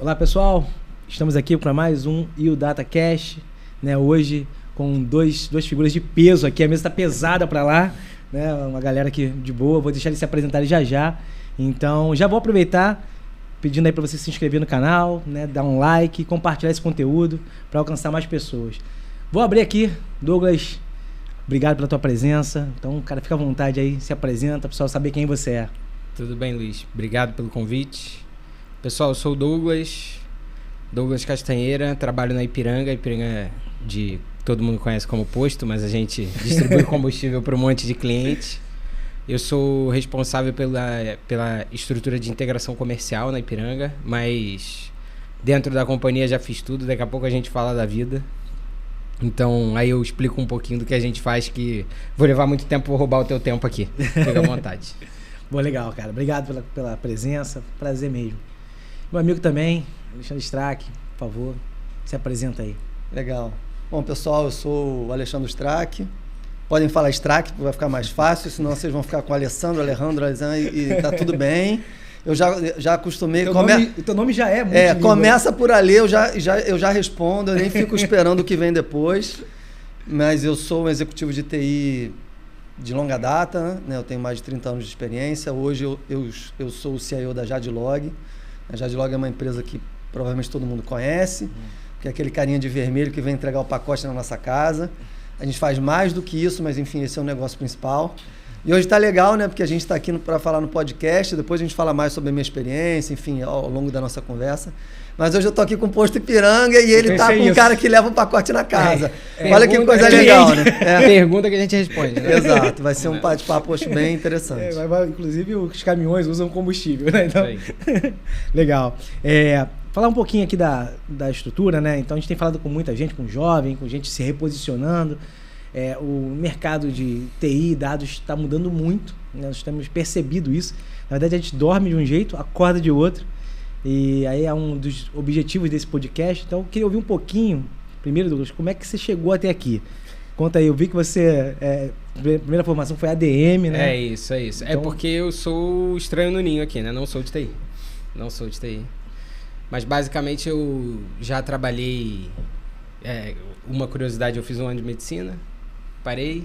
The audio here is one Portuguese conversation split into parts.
Olá pessoal, estamos aqui para mais um IoDataCast, né? Hoje com duas figuras de peso aqui, a mesa está pesada para lá, né? Uma galera aqui de boa, vou deixar eles se apresentarem já. Então já vou aproveitar pedindo aí para você se inscrever no canal, né? Dar um like, compartilhar esse conteúdo para alcançar mais pessoas. Vou abrir aqui, Douglas, obrigado pela tua presença. Então, cara, fica à vontade aí, se apresenta, para o pessoal saber quem você é. Tudo bem, Luiz. Obrigado pelo convite. Pessoal, eu sou o Douglas Castanheira, trabalho na Ipiranga. Ipiranga todo mundo conhece como posto, mas a gente distribui combustível para um monte de clientes. Eu sou responsável pela estrutura de integração comercial na Ipiranga, mas dentro da companhia já fiz tudo, daqui a pouco a gente fala da vida. Então, aí eu explico um pouquinho do que a gente faz, que vou levar muito tempo, vou roubar o teu tempo aqui. Fica à vontade. Bom, legal, cara. Obrigado pela presença, prazer mesmo. Meu amigo também, Alexandre Strack, por favor, se apresenta aí. Legal. Bom, pessoal, eu sou o Alexandre Strack. Podem falar Strack, vai ficar mais fácil, senão vocês vão ficar com o Alexandre, e tá tudo bem. Eu já acostumei... O teu nome já é muito lindo. Começa por ali, eu já respondo, eu nem fico esperando o que vem depois. Mas eu sou um executivo de TI de longa data, né? Eu tenho mais de 30 anos de experiência. Hoje eu sou o CIO da Jadlog. A Jadlog é uma empresa que provavelmente todo mundo conhece, que é aquele carinha de vermelho que vem entregar o pacote na nossa casa. A gente faz mais do que isso, mas enfim, esse é o negócio principal. E hoje tá legal, né? Porque a gente está aqui para falar no podcast, depois a gente fala mais sobre a minha experiência, enfim, ao longo da nossa conversa. Mas hoje eu tô aqui com o Posto Ipiranga e ele tá com um cara que leva o pacote na casa. Olha que coisa legal, né? Pergunta que a gente responde, né? Exato, vai ser um bate-papo bem interessante. Inclusive os caminhões usam combustível, né? Então, legal. Falar um pouquinho aqui da estrutura, né? Então a gente tem falado com muita gente, com jovem, com gente se reposicionando. O mercado de TI e dados está mudando muito, né? Nós temos percebido isso. Na verdade, a gente dorme de um jeito, acorda de outro. E aí é um dos objetivos desse podcast. Então, eu queria ouvir um pouquinho, primeiro, Douglas, como é que você chegou até aqui? Conta aí, eu vi que você, a primeira formação foi ADM, né? É isso. Então... É porque eu sou estranho no ninho aqui, né? Não sou de TI. Mas, basicamente, eu já trabalhei... uma curiosidade, eu fiz um ano de medicina. Parei,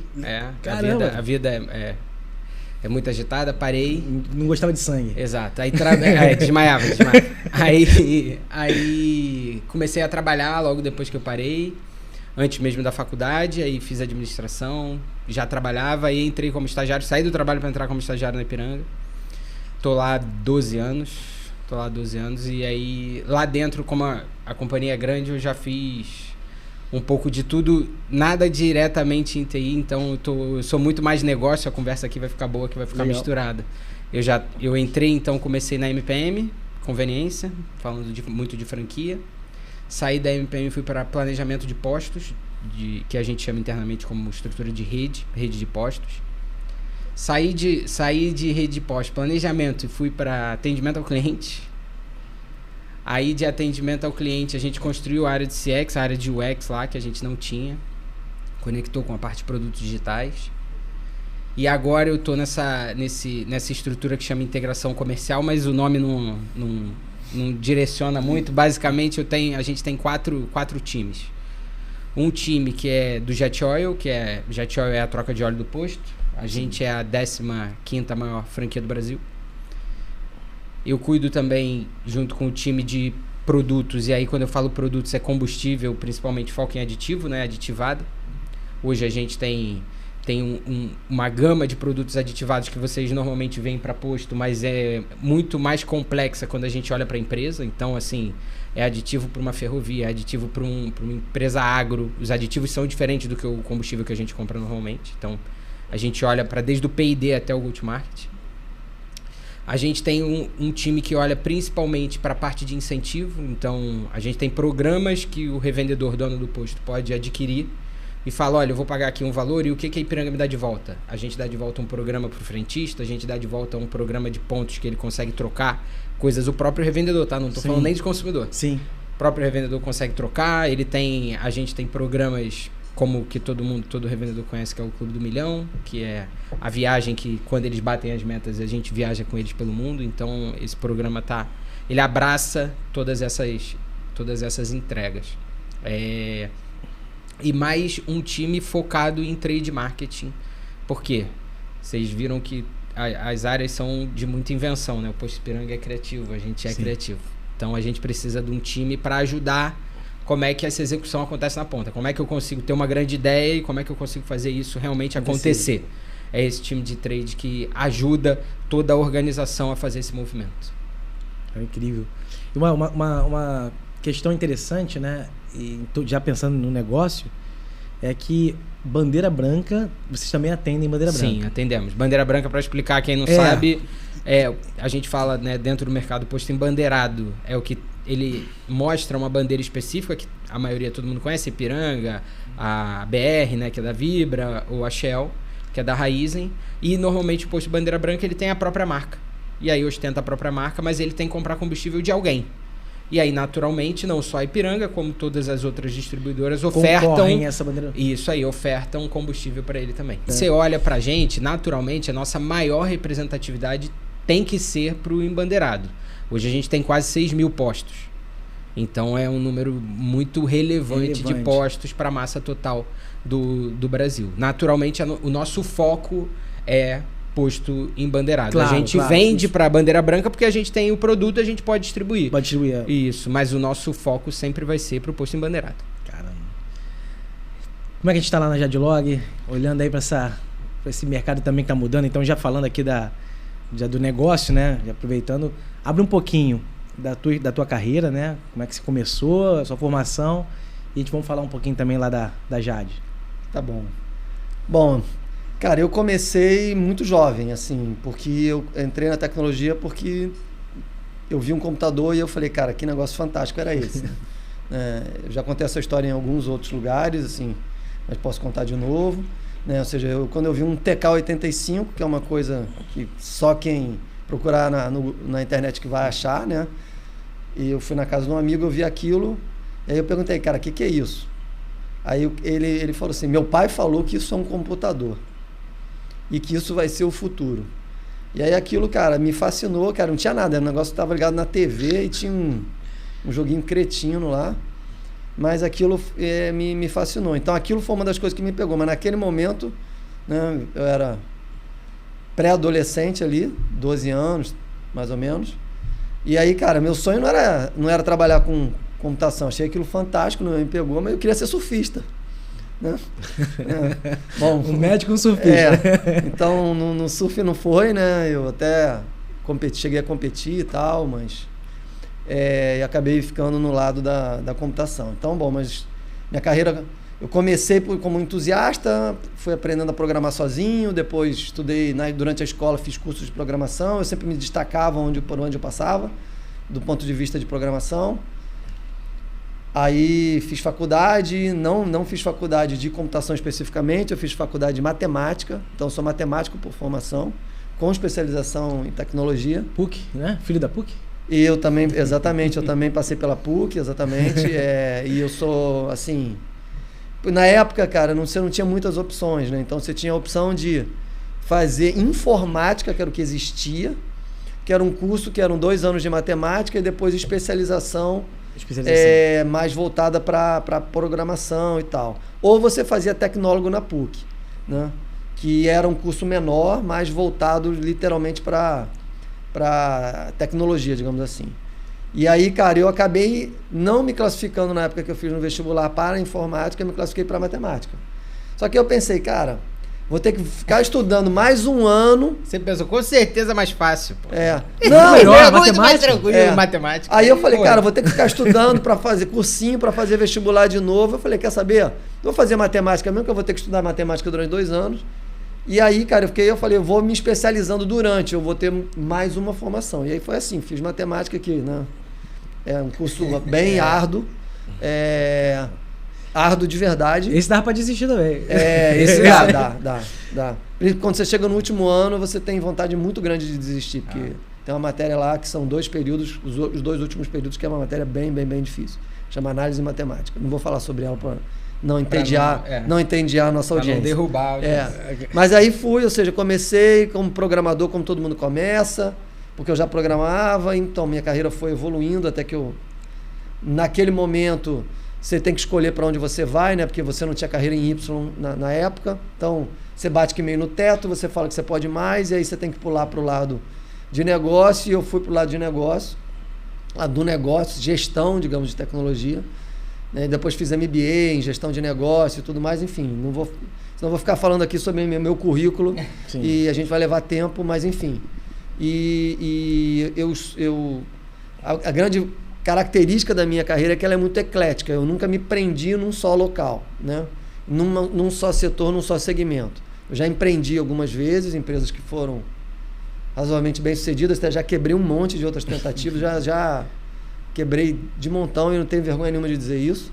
a vida é muito agitada, parei. Não gostava de sangue. Exato, aí desmaiava. Aí comecei a trabalhar logo depois que eu parei, antes mesmo da faculdade, aí fiz administração, já trabalhava, aí entrei como estagiário, saí do trabalho para entrar como estagiário na Ipiranga. Tô lá 12 anos, e aí lá dentro, como a companhia é grande, eu já fiz... um pouco de tudo, nada diretamente em TI, então eu sou muito mais negócio, a conversa aqui vai ficar boa, que vai ficar misturada. Eu entrei, então comecei na MPM, conveniência, falando muito de franquia. Saí da MPM e fui para planejamento de postos, que a gente chama internamente como estrutura de rede de postos. Saí de rede de postos, planejamento, e fui para atendimento ao cliente. Aí de atendimento ao cliente a gente construiu a área de CX, a área de UX lá, que a gente não tinha. Conectou com a parte de produtos digitais. E agora eu estou nessa estrutura que chama integração comercial, mas o nome não direciona muito. Basicamente a gente tem quatro times. Um time que é do Jet Oil, Jet Oil é a troca de óleo do posto. A gente é a 15ª maior franquia do Brasil. Eu cuido também, junto com o time de produtos, e aí quando eu falo produtos é combustível, principalmente foco em aditivo, né? Aditivado. Hoje a gente tem uma gama de produtos aditivados que vocês normalmente veem para posto, mas é muito mais complexa quando a gente olha para a empresa. Então, assim, é aditivo para uma ferrovia, é aditivo para uma empresa agro. Os aditivos são diferentes do que o combustível que a gente compra normalmente. Então, a gente olha para desde o P&D até o go-to-market. A gente tem um time que olha principalmente para a parte de incentivo. Então, a gente tem programas que o revendedor, dono do posto, pode adquirir e fala, olha, eu vou pagar aqui um valor e o que a Ipiranga me dá de volta? A gente dá de volta um programa para o frentista, a gente dá de volta um programa de pontos que ele consegue trocar coisas. O próprio revendedor, tá? Não estou falando nem de consumidor. Sim. O próprio revendedor consegue trocar, a gente tem programas como que todo revendedor conhece, que é o Clube do Milhão, que é a viagem que, quando eles batem as metas, a gente viaja com eles pelo mundo. Então, esse programa ele abraça todas essas entregas. E mais um time focado em trade marketing. Por quê? Vocês viram que as áreas são de muita invenção, né? O Posto Ipiranga é criativo, a gente é criativo. Então a gente precisa de um time para ajudar como é que essa execução acontece na ponta. Como é que eu consigo ter uma grande ideia e como é que eu consigo fazer isso realmente acontecer. É esse time de trade que ajuda toda a organização a fazer esse movimento. É incrível. E uma questão interessante, né? E já pensando no negócio, é que bandeira branca, vocês também atendem bandeira branca. Sim, atendemos. Bandeira branca, para explicar quem não sabe, a gente fala, né, dentro do mercado posto embandeirado, é o que ele mostra uma bandeira específica, que a maioria todo mundo conhece, Ipiranga, a BR, né, que é da Vibra, ou a Shell, que é da Raizen, e normalmente o posto de bandeira branca ele tem a própria marca. E aí ostenta a própria marca, mas ele tem que comprar combustível de alguém. E aí, naturalmente, não só a Ipiranga, como todas as outras distribuidoras ofertam essa bandeira. Isso aí, ofertam combustível para ele também. Você olha pra gente, naturalmente, a nossa maior representatividade tem que ser pro embandeirado. Hoje a gente tem quase 6 mil postos. Então é um número muito relevante. De postos para a massa total do Brasil. Naturalmente, o nosso foco é posto embandeirado. Claro, a gente vende para a bandeira branca porque a gente tem o produto e a gente pode distribuir. Pode distribuir. Isso, mas o nosso foco sempre vai ser para o posto embandeirado. Caramba. Como é que a gente está lá na Jadlog? Olhando aí para esse mercado também que está mudando. Então, já falando aqui do negócio, né? Já aproveitando, abre um pouquinho da tua carreira, né? Como é que você começou, a sua formação. E a gente vai falar um pouquinho também lá da Jade. Tá bom. Bom, cara, eu comecei muito jovem, assim, porque eu entrei na tecnologia porque eu vi um computador e eu falei, cara, que negócio fantástico era esse. Eu já contei essa história em alguns outros lugares, assim, mas posso contar de novo. Né? Ou seja, quando eu vi um TK-85, que é uma coisa que só quem procurar na internet que vai achar, né? E eu fui na casa de um amigo, eu vi aquilo, e aí eu perguntei, cara, o que é isso? Aí ele falou assim, meu pai falou que isso é um computador e que isso vai ser o futuro. E aí aquilo, cara, me fascinou, cara, não tinha nada, o negócio estava ligado na TV e tinha um joguinho cretino lá, mas aquilo me fascinou. Então aquilo foi uma das coisas que me pegou, mas naquele momento, né, eu era pré-adolescente ali, 12 anos, mais ou menos, e aí, cara, meu sonho não era trabalhar com computação, achei aquilo fantástico, não me pegou, mas eu queria ser surfista. Né? Bom, um médico e um surfista. Então no surf não foi, né? Eu até cheguei a competir e tal, mas e acabei ficando no lado da computação. Então, bom, mas minha carreira, eu comecei como entusiasta, fui aprendendo a programar sozinho, depois estudei durante a escola, fiz cursos de programação, eu sempre me destacava por onde eu passava, do ponto de vista de programação. Aí fiz faculdade, não fiz faculdade de computação especificamente, eu fiz faculdade de matemática, então sou matemático por formação, com especialização em tecnologia. PUC, né? Filho da PUC? E eu também, exatamente, eu também passei pela PUC, exatamente, e eu sou, assim, na época, cara, você não tinha muitas opções, né? Então você tinha a opção de fazer informática, que era o que existia, que era um curso que eram 2 anos de matemática e depois especialização mais voltada para programação e tal. Ou você fazia tecnólogo na PUC, né? Que era um curso menor, mais voltado literalmente para tecnologia, digamos assim. E aí, cara, eu acabei não me classificando na época que eu fiz no vestibular para informática, eu me classifiquei para matemática. Só que eu pensei, cara, vou ter que ficar estudando mais um ano. Você pensou, com certeza mais fácil. Pô. Não, melhor, muito mais tranquilo matemática. Aí eu falei, cara, vou ter que ficar estudando para fazer cursinho, para fazer vestibular de novo. Eu falei, quer saber? Vou fazer matemática mesmo, que eu vou ter que estudar matemática durante 2 anos. E aí, cara, eu falei, eu vou me especializando eu vou ter mais uma formação. E aí foi assim, fiz matemática aqui, né? É um curso bem árduo. Árduo de verdade. Esse dá pra desistir também. Esse dá. Quando você chega no último ano, você tem vontade muito grande de desistir, porque tem uma matéria lá que são 2 períodos, os 2 últimos períodos, que é uma matéria bem difícil. Chama análise matemática. Não vou falar sobre ela para não entediar a nossa audiência. Não derrubar. Mas aí fui, ou seja, comecei como programador, como todo mundo começa, porque eu já programava, então minha carreira foi evoluindo até que eu... Naquele momento, você tem que escolher para onde você vai, né? Porque você não tinha carreira em Y na época. Então, você bate que meio no teto, você fala que você pode mais, e aí você tem que pular para o lado de negócio, e eu fui para o lado de negócio, do negócio, gestão, digamos, de tecnologia. Né? Depois fiz MBA em gestão de negócio e tudo mais, enfim. Senão eu vou ficar falando aqui sobre meu currículo e a gente vai levar tempo, mas enfim. A grande característica da minha carreira é que ela é muito eclética. Eu nunca me prendi num só local, né? Num só setor, num só segmento. Eu já empreendi algumas vezes, empresas que foram razoavelmente bem-sucedidas, até já quebrei um monte de outras tentativas, já quebrei de montão e não tenho vergonha nenhuma de dizer isso.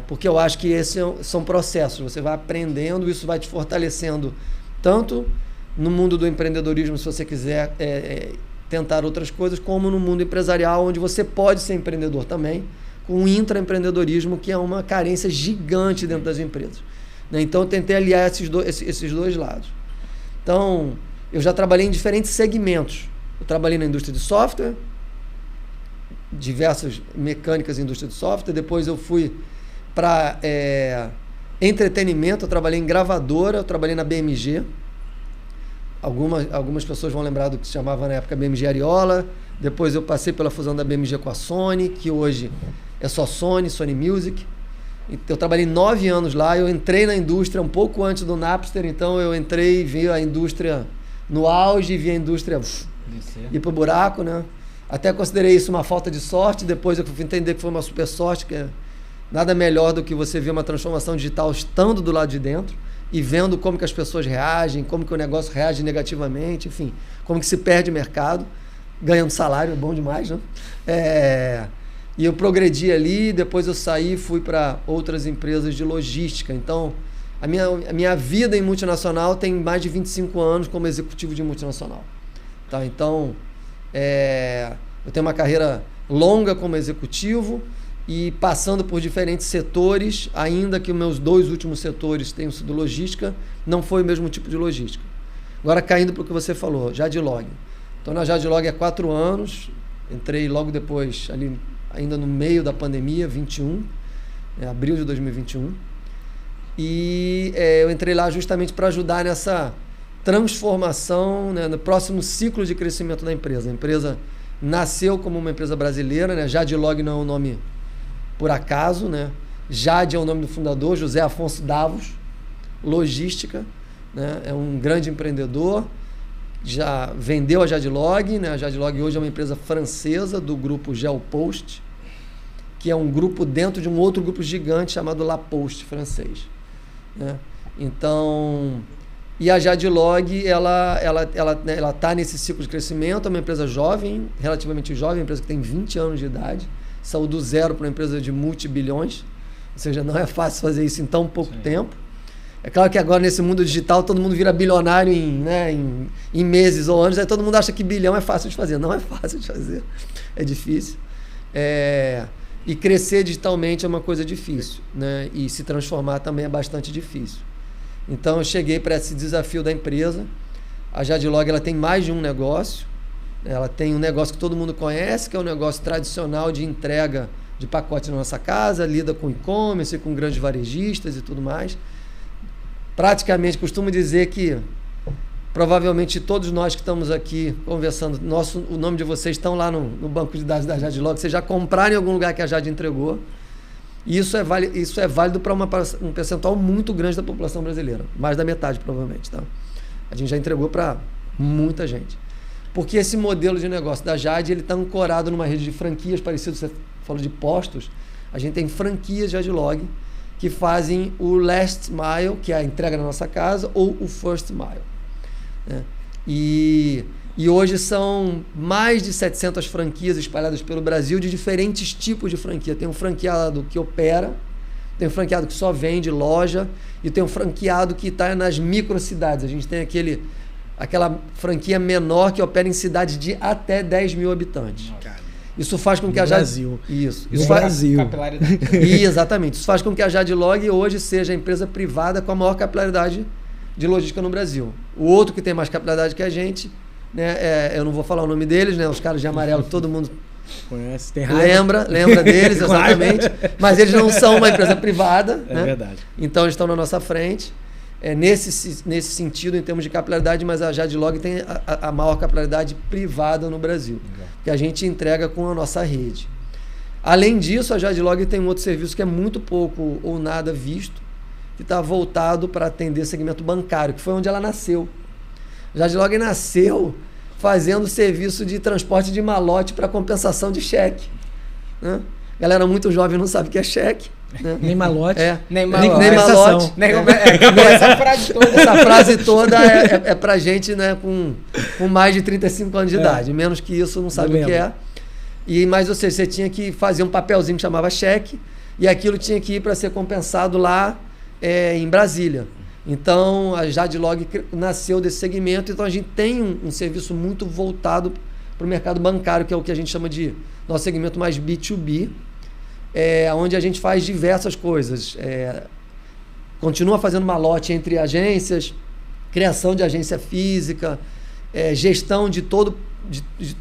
Porque eu acho que esses são processos. Você vai aprendendo, isso vai te fortalecendo tanto no mundo do empreendedorismo, se você quiser tentar outras coisas, como no mundo empresarial, onde você pode ser empreendedor também, com o intraempreendedorismo, que é uma carência gigante dentro das empresas. Né? Então, eu tentei aliar esses dois lados. Então, eu já trabalhei em diferentes segmentos. Eu trabalhei na indústria de software, diversas mecânicas em indústria de software. Depois eu fui para entretenimento, eu trabalhei em gravadora, eu trabalhei na BMG. Algumas pessoas vão lembrar do que se chamava na época BMG Ariola. Depois eu passei pela fusão da BMG com a Sony, que hoje é só Sony Music. Eu trabalhei 9 anos lá, eu entrei na indústria um pouco antes do Napster, então eu entrei e vi a indústria no auge, vi a indústria ir pro buraco, né? Até considerei isso uma falta de sorte, depois eu fui entender que foi uma super sorte, que é nada melhor do que você ver uma transformação digital estando do lado de dentro e vendo como que as pessoas reagem, como que o negócio reage negativamente, enfim, como que se perde mercado, ganhando salário, é bom demais, né? E eu progredi ali, depois eu saí e fui para outras empresas de logística. Então, a minha vida em multinacional tem mais de 25 anos como executivo de multinacional. Tá? Então, eu tenho uma carreira longa como executivo e passando por diferentes setores, ainda que os meus 2 últimos setores tenham sido logística, não foi o mesmo tipo de logística. Agora, caindo para o que você falou, Jadlog. Estou na Jadlog há 4 anos, entrei logo depois, ali, ainda no meio da pandemia, abril de 2021. E eu entrei lá justamente para ajudar nessa transformação, né, no próximo ciclo de crescimento da empresa. A empresa nasceu como uma empresa brasileira, né? Jadlog não é um nome por acaso, né? Jade é o nome do fundador, José Afonso Davos, logística, né? É um grande empreendedor, já vendeu a Jadlog, né? A Jadlog hoje é uma empresa francesa do grupo Geopost, que é um grupo dentro de um outro grupo gigante chamado La Poste, francês. Né? Então, e a Jadlog, ela está nesse ciclo de crescimento, é uma empresa jovem, relativamente jovem, uma empresa que tem 20 anos de idade, saiu do zero para uma empresa de multibilhões, ou seja, não é fácil fazer isso em tão pouco tempo. É claro que agora nesse mundo digital todo mundo vira bilionário em meses ou anos, aí todo mundo acha que bilhão é fácil de fazer. Não é fácil de fazer, é difícil. E crescer digitalmente é uma coisa difícil, né? E se transformar também é bastante difícil. Então eu cheguei para esse desafio da empresa. A Jadlog, ela tem mais de um negócio. Ela tem um negócio que todo mundo conhece, que é um negócio tradicional de entrega de pacotes na nossa casa, lida com e-commerce, com grandes varejistas e tudo mais. Praticamente, costumo dizer que provavelmente todos nós que estamos aqui conversando, o nome de vocês estão lá no banco de dados da Jadlog, vocês já compraram em algum lugar que a Jade entregou. E isso é válido para um percentual muito grande da população brasileira, mais da metade provavelmente. Tá? A gente já entregou para muita gente. Porque esse modelo de negócio da Jade, ele está ancorado numa rede de franquias parecidas, você falou de postos, a gente tem franquias Jadlog que fazem o last mile, que é a entrega na nossa casa, ou o first mile. Né? E hoje são mais de 700 franquias espalhadas pelo Brasil de diferentes tipos de franquia. Tem um franqueado que opera, tem um franqueado que só vende loja e tem um franqueado que está nas microcidades. A gente tem aquela franquia menor que opera em cidades de até 10 mil habitantes. Isso faz com que a Jadlog... Isso faz... Exatamente. Isso faz com que a Jadlog hoje seja a empresa privada com a maior capilaridade de logística no Brasil. O outro que tem mais capilaridade que a gente né? Eu não vou falar o nome deles, né? Os caras de amarelo, todo mundo conhece, tem lembra deles, exatamente. Mas eles não são uma empresa privada. É, né? Verdade. Então eles estão na nossa frente. Nesse sentido, em termos de capilaridade, mas a Jadlog tem a maior capilaridade privada no Brasil, que a gente entrega com a nossa rede. Além disso, a Jadlog tem um outro serviço que é muito pouco ou nada visto, que está voltado para atender segmento bancário, que foi onde ela nasceu. A Jadlog nasceu fazendo serviço de transporte de malote para compensação de cheque. Né? Galera muito jovem não sabe o que é cheque. Né? Nem malote. Nem malote. Essa frase toda. Essa frase toda é pra gente, né, com mais de 35 anos de idade. Menos que isso não sabe o que é. Mas, ou seja, você tinha que fazer um papelzinho que chamava cheque e aquilo tinha que ir para ser compensado lá em Brasília. Então, a Jadlog nasceu desse segmento. Então, a gente tem um serviço muito voltado para o mercado bancário, que é o que a gente chama de nosso segmento mais B2B, onde a gente faz diversas coisas. Continua fazendo malote entre agências, criação de agência física, gestão de todos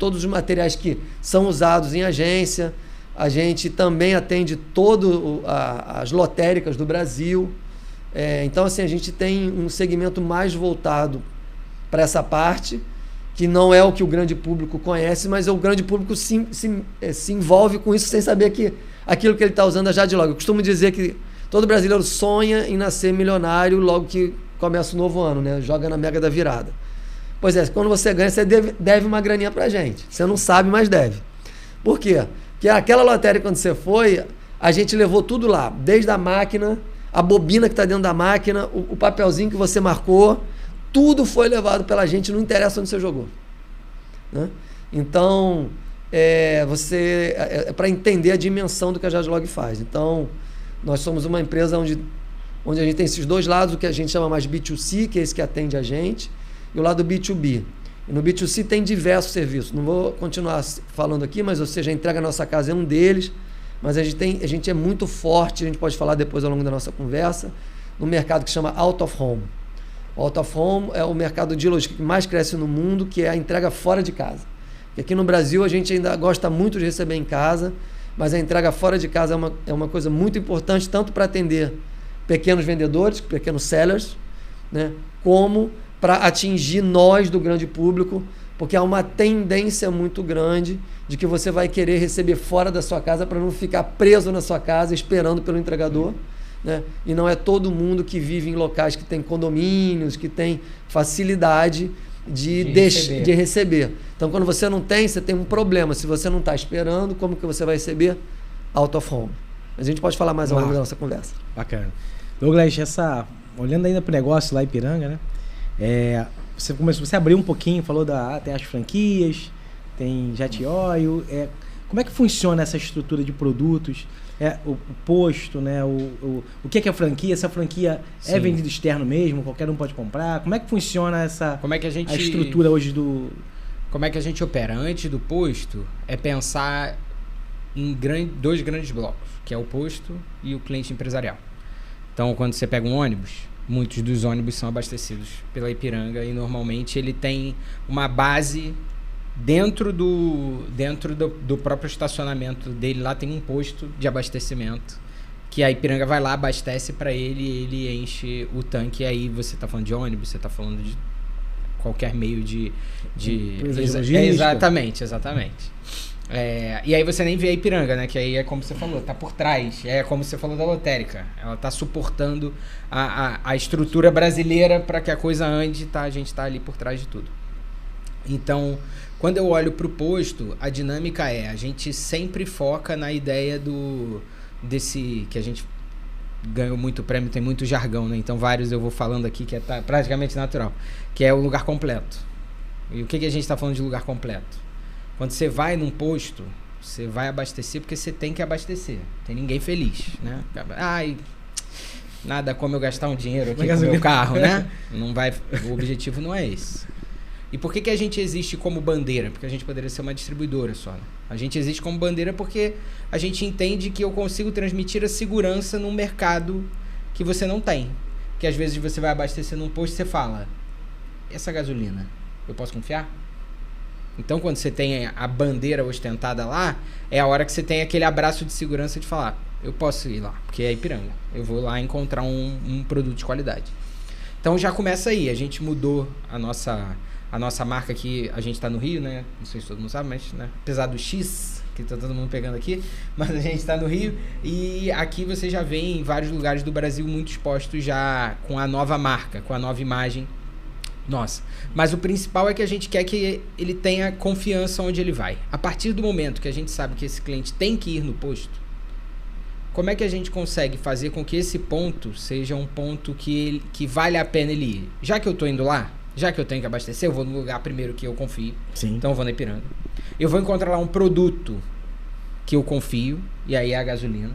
os materiais que são usados em agência. A gente também atende todas as lotéricas do Brasil. Então, assim, a gente tem um segmento mais voltado para essa parte, que não é o que o grande público conhece, mas o grande público se envolve com isso sem saber que aquilo que ele está usando é Jadlog. Eu costumo dizer que todo brasileiro sonha em nascer milionário logo que começa o novo ano, né? Joga na mega da virada. Pois é, quando você ganha, você deve uma graninha pra gente. Você não sabe, mas deve. Por quê? Porque aquela lotérica, quando você foi, a gente levou tudo lá, desde a máquina, a bobina que está dentro da máquina, o papelzinho que você marcou, tudo foi levado pela gente, não interessa onde você jogou. Né? Então, para entender a dimensão do que a Jadlog faz. Então, nós somos uma empresa onde a gente tem esses dois lados, o que a gente chama mais B2C, que é esse que atende a gente, e o lado B2B. E no B2C tem diversos serviços. Não vou continuar falando aqui, mas, ou seja, a entrega na nossa casa é um deles, mas a gente é muito forte, a gente pode falar depois ao longo da nossa conversa, no mercado que chama Out of Home. O Out of Home é o mercado de logística que mais cresce no mundo, que é a entrega fora de casa. E aqui no Brasil a gente ainda gosta muito de receber em casa, mas a entrega fora de casa é uma coisa muito importante, tanto para atender pequenos vendedores, pequenos sellers, né, como para atingir nós do grande público, porque há uma tendência muito grande de que você vai querer receber fora da sua casa para não ficar preso na sua casa esperando pelo entregador. Né? E não é todo mundo que vive em locais que tem condomínios, que tem facilidade de receber. Então, quando você não tem, você tem um problema. Se você não está esperando, como que você vai receber? Out of home. A gente pode falar mais ao longo da nossa conversa. Bacana. Douglas, olhando ainda para o negócio lá em Ipiranga, né? Você abriu um pouquinho, falou tem as franquias, tem Jet Oil. Como é que funciona essa estrutura de produtos? O posto, né? O que é a franquia? Essa franquia é vendida externo mesmo? Qualquer um pode comprar? Como é que funciona a estrutura hoje do... Como é que a gente opera? Antes do posto, é pensar em dois grandes blocos, que é o posto e o cliente empresarial. Então, quando você pega um ônibus, muitos dos ônibus são abastecidos pela Ipiranga e normalmente ele tem uma base dentro do próprio estacionamento dele. Lá tem um posto de abastecimento que a Ipiranga vai lá, abastece para ele e ele enche o tanque. E aí você está falando de ônibus, você está falando de qualquer meio de exatamente. E aí você nem vê a Ipiranga, né? Que aí é como você falou, tá por trás. É como você falou da lotérica. Ela tá suportando a estrutura brasileira para que a coisa ande, tá? A gente tá ali por trás de tudo. Então, quando eu olho pro posto, a dinâmica a gente sempre foca na ideia desse que a gente ganhou muito prêmio, tem muito jargão, né? Então vários eu vou falando aqui que praticamente natural, que é o lugar completo. E o que a gente está falando de lugar completo? Quando você vai num posto, você vai abastecer porque você tem que abastecer. Tem ninguém feliz, né? Ai, nada como eu gastar um dinheiro aqui com o meu carro, né? Não vai, o objetivo não é esse. E por que a gente existe como bandeira? Porque a gente poderia ser uma distribuidora só, né? A gente existe como bandeira porque a gente entende que eu consigo transmitir a segurança num mercado que você não tem. Que às vezes você vai abastecer num posto e você fala, essa gasolina, eu posso confiar? Então, quando você tem a bandeira ostentada lá, é a hora que você tem aquele abraço de segurança de falar, eu posso ir lá, porque é Ipiranga. Eu vou lá encontrar um produto de qualidade. Então, já começa aí. A gente mudou a nossa marca aqui. A gente está no Rio, né? Não sei se todo mundo sabe, mas né? Apesar do X, que tá todo mundo pegando aqui, mas a gente está no Rio. E aqui você já vê em vários lugares do Brasil muitos postos já com a nova marca, com a nova imagem. Nossa, mas o principal é que a gente quer que ele tenha confiança onde ele vai. A partir do momento que a gente sabe que esse cliente tem que ir no posto, como é que a gente consegue fazer com que esse ponto seja um ponto que vale a pena ele ir? Já que eu estou indo lá, já que eu tenho que abastecer, eu vou no lugar primeiro que eu confio. Sim. Então eu vou na Ipiranga. Eu vou encontrar lá um produto que eu confio, e aí é a gasolina.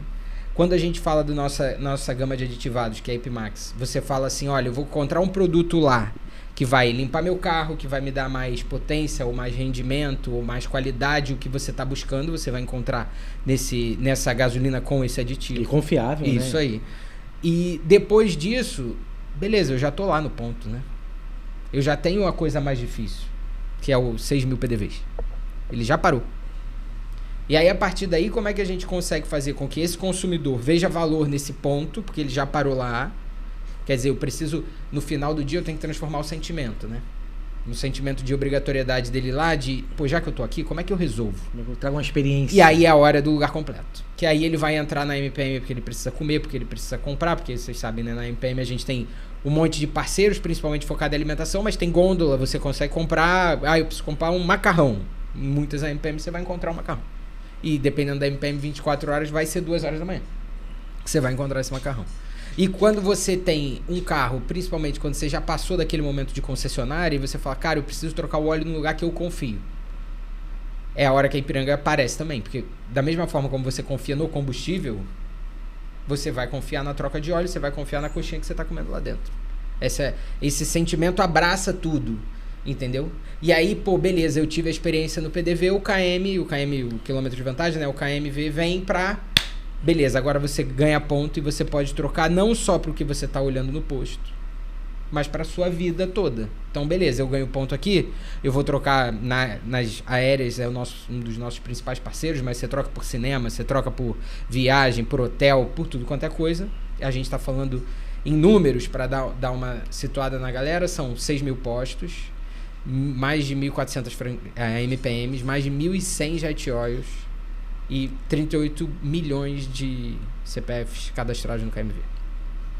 Quando a gente fala da nossa gama de aditivados, que é a Ipimax, você fala assim, olha, eu vou encontrar um produto lá que vai limpar meu carro, que vai me dar mais potência, ou mais rendimento, ou mais qualidade, o que você está buscando, você vai encontrar nessa gasolina com esse aditivo. E confiável, Isso né? aí. E depois disso, beleza, eu já tô lá no ponto, né? Eu já tenho a coisa mais difícil, que é o 6.000 PDVs. Ele já parou. E aí, a partir daí, como é que a gente consegue fazer com que esse consumidor veja valor nesse ponto, porque ele já parou lá. Quer dizer, eu preciso, no final do dia, eu tenho que transformar o sentimento, né? No sentimento de obrigatoriedade dele lá, de, pô, já que eu tô aqui, como é que eu resolvo? Eu trago uma experiência. E aí é a hora do lugar completo. Que aí ele vai entrar na MPM porque ele precisa comer, porque ele precisa comprar, porque vocês sabem, né? Na MPM a gente tem um monte de parceiros, principalmente focado em alimentação, mas tem gôndola, você consegue comprar, eu preciso comprar um macarrão. Em muitas MPM você vai encontrar um macarrão. E dependendo da MPM, 24 horas vai ser 2 horas da manhã que você vai encontrar esse macarrão. E quando você tem um carro, principalmente quando você já passou daquele momento de concessionária, e você fala, cara, eu preciso trocar o óleo no lugar que eu confio. É a hora que a Ipiranga aparece também. Porque da mesma forma como você confia no combustível, você vai confiar na troca de óleo, você vai confiar na coxinha que você está comendo lá dentro. Esse sentimento abraça tudo, entendeu? E aí, pô, beleza, eu tive a experiência no PDV, o quilômetro de vantagem, né? O KMV vem pra... Beleza, agora você ganha ponto e você pode trocar não só para o que você está olhando no posto, mas para a sua vida toda. Então, beleza, eu ganho ponto aqui, eu vou trocar nas aéreas, é um dos nossos principais parceiros, mas você troca por cinema, você troca por viagem, por hotel, por tudo quanto é coisa. A gente está falando em números para dar uma situada na galera, são 6.000 postos, mais de 1.400 MPMs, mais de 1.100 jet oils, e 38 milhões de CPFs cadastrados no KMV.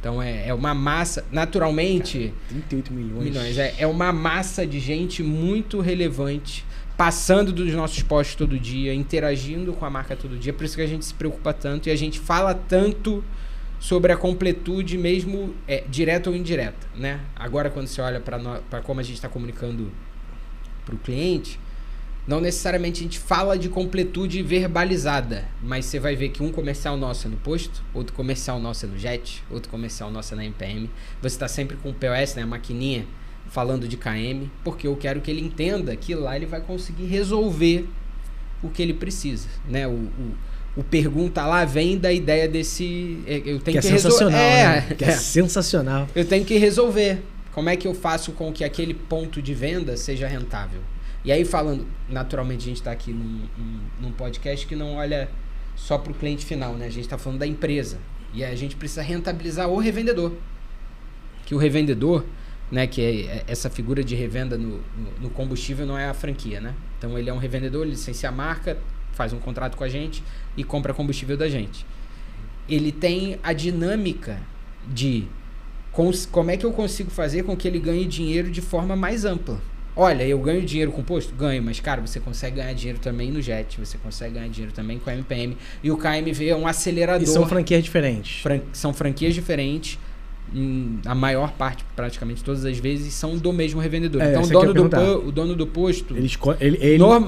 Então é uma massa, naturalmente... Cara, 38 milhões. É uma massa de gente muito relevante, passando dos nossos postos todo dia, interagindo com a marca todo dia. Por isso que a gente se preocupa tanto e a gente fala tanto sobre a completude mesmo direta ou indireta, né? Agora, quando você olha para como a gente está comunicando para o cliente... Não necessariamente a gente fala de completude verbalizada, mas você vai ver que um comercial nosso é no posto, outro comercial nosso é no jet, outro comercial nosso é na MPM. Você está sempre com o POS, né, a maquininha, falando de KM, porque eu quero que ele entenda que lá ele vai conseguir resolver o que ele precisa, né? O pergunta lá vem da ideia desse... Eu tenho que sensacional, né? Que é sensacional. Eu tenho que resolver. Como é que eu faço com que aquele ponto de venda seja rentável? E aí falando, naturalmente a gente está aqui num podcast que não olha só para o cliente final, né? A gente está falando da empresa. E a gente precisa rentabilizar o revendedor. Que o revendedor, né? Que é essa figura de revenda no combustível não é a franquia, né? Então ele é um revendedor, ele licencia a marca, faz um contrato com a gente e compra combustível da gente. Ele tem a dinâmica de como é que eu consigo fazer com que ele ganhe dinheiro de forma mais ampla. Olha, eu ganho dinheiro com posto? Ganho, mas, cara, você consegue ganhar dinheiro também no jet, você consegue ganhar dinheiro também com a MPM. E o KMV é um acelerador. E são franquias diferentes. São franquias diferentes. A maior parte, praticamente todas as vezes, são do mesmo revendedor. Então, o dono do posto...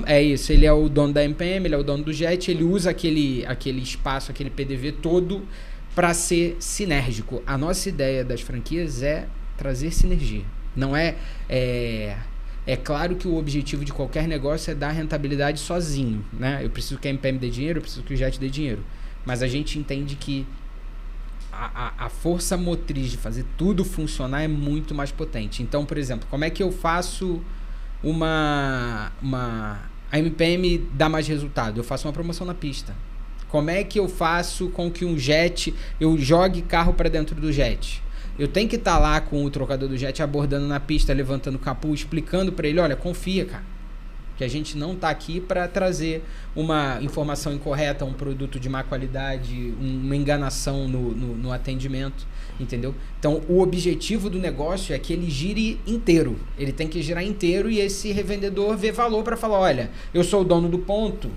É isso, ele é o dono da MPM, ele é o dono do jet, ele usa aquele espaço, aquele PDV todo para ser sinérgico. A nossa ideia das franquias é trazer sinergia. Não é claro que o objetivo de qualquer negócio é dar rentabilidade sozinho, né? Eu preciso que a MPM dê dinheiro, eu preciso que o jet dê dinheiro. Mas a gente entende que a força motriz de fazer tudo funcionar é muito mais potente. Então, por exemplo, como é que eu faço a MPM dá mais resultado? Eu faço uma promoção na pista. Como é que eu faço com que um jet, eu jogue carro para dentro do jet? Eu tenho que estar lá com o trocador do jet abordando na pista, levantando o capô, explicando para ele, olha, confia, cara, que a gente não está aqui para trazer uma informação incorreta, um produto de má qualidade, uma enganação no atendimento, entendeu? Então, o objetivo do negócio é que ele gire inteiro. Ele tem que girar inteiro e esse revendedor vê valor para falar, olha, eu sou o dono do ponto,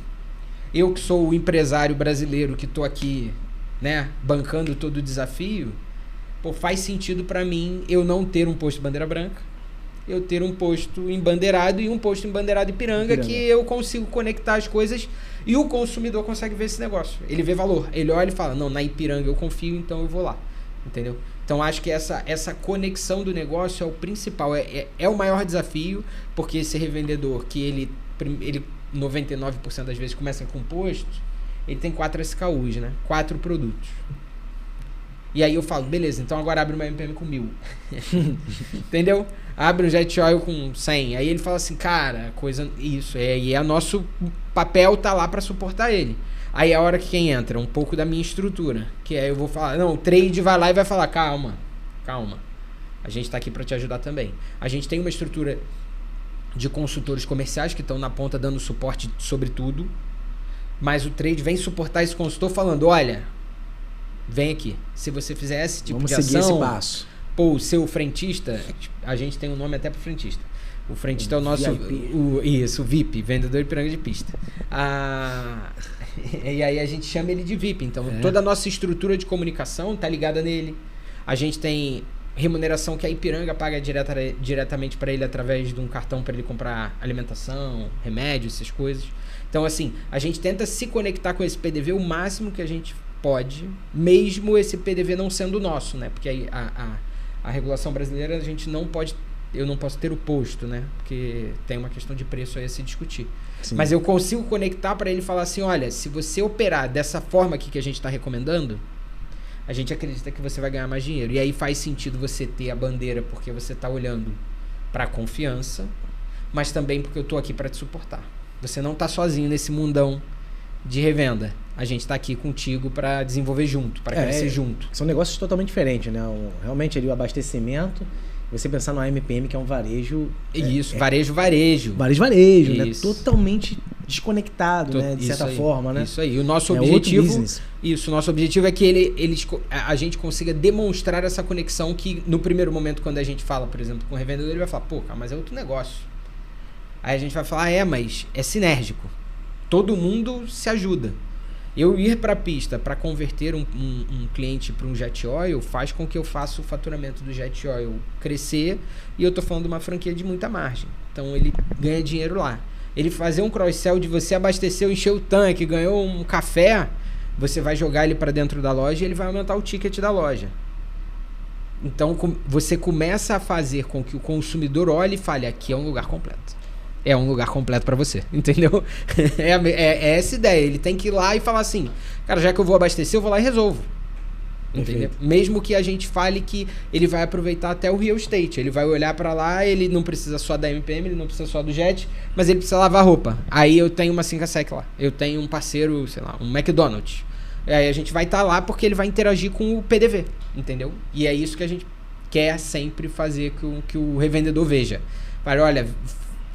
eu que sou o empresário brasileiro que estou aqui, né, bancando todo o desafio, pô, faz sentido para mim eu não ter um posto de bandeira branca, eu ter um posto embandeirado e um posto embandeirado Ipiranga, que eu consigo conectar as coisas e o consumidor consegue ver esse negócio. Ele vê valor. Ele olha e fala, não, na Ipiranga eu confio, então eu vou lá. Entendeu? Então acho que essa conexão do negócio é o principal, é o maior desafio, porque esse revendedor que ele 99% das vezes começa com posto, ele tem 4 SKUs, né? 4 produtos. E aí eu falo, beleza, então agora abre uma MPM com 1000. Entendeu? Abre um Jet Oil com 100. Aí ele fala assim, cara, e nosso papel tá lá para suportar ele. Aí é a hora que quem entra, um pouco da minha estrutura, que aí eu vou falar, não, o trade vai lá e vai falar, calma, a gente tá aqui para te ajudar também. A gente tem uma estrutura de consultores comerciais que estão na ponta dando suporte sobre tudo, mas o trade vem suportar esse consultor falando, olha, vem aqui, se você fizer esse tipo de ação, seguir esse passo. Pô, o seu frentista, a gente tem um nome até pro frentista. O frentista é o nosso... o VIP, vendedor de piranga de pista. E aí a gente chama ele de VIP. Então, toda a nossa estrutura de comunicação tá ligada nele. A gente tem remuneração que a Ipiranga paga diretamente para ele através de um cartão para ele comprar alimentação, remédio, essas coisas. Então, assim, a gente tenta se conectar com esse PDV o máximo que a gente pode, mesmo esse PDV não sendo nosso, né? Porque aí a regulação brasileira, a gente não pode... Eu não posso ter o posto, né? Porque tem uma questão de preço aí a se discutir. Sim. Mas eu consigo conectar para ele falar assim, olha, se você operar dessa forma aqui que a gente está recomendando, a gente acredita que você vai ganhar mais dinheiro. E aí faz sentido você ter a bandeira porque você está olhando para a confiança, mas também porque eu estou aqui para te suportar. Você não está sozinho nesse mundão de revenda. A gente está aqui contigo para desenvolver junto, para crescer junto. São negócios totalmente diferentes, né? Realmente ali o abastecimento, você pensar no AMPM, que é um varejo... Isso, varejo. Varejo, né? Totalmente desconectado, né? De certa forma, né? Isso aí. O nosso objetivo... Isso, o nosso objetivo é que a gente consiga demonstrar essa conexão que, no primeiro momento, quando a gente fala, por exemplo, com o revendedor, ele vai falar, pô, cara, mas é outro negócio. Aí a gente vai falar, mas é sinérgico. Todo mundo se ajuda. Eu ir para a pista para converter um cliente para um Jet Oil faz com que eu faça o faturamento do Jet Oil crescer, e eu tô falando de uma franquia de muita margem. Então ele ganha dinheiro lá. Ele fazer um cross-sell de você abasteceu, encheu o tanque, ganhou um café, você vai jogar ele para dentro da loja e ele vai aumentar o ticket da loja. Então você começa a fazer com que o consumidor olhe e fale, aqui é um lugar completo. É um lugar completo pra você, entendeu? É essa ideia. Ele tem que ir lá e falar assim, cara, já que eu vou abastecer, eu vou lá e resolvo. Entendeu? Mesmo que a gente fale que ele vai aproveitar até o real estate. Ele vai olhar pra lá, ele não precisa só da MPM, ele não precisa só do Jet, mas ele precisa lavar roupa. Aí eu tenho uma 5sec lá. Eu tenho um parceiro, sei lá, um McDonald's. Aí a gente vai estar lá porque ele vai interagir com o PDV, entendeu? E é isso que a gente quer sempre fazer que o revendedor veja. Fala, olha...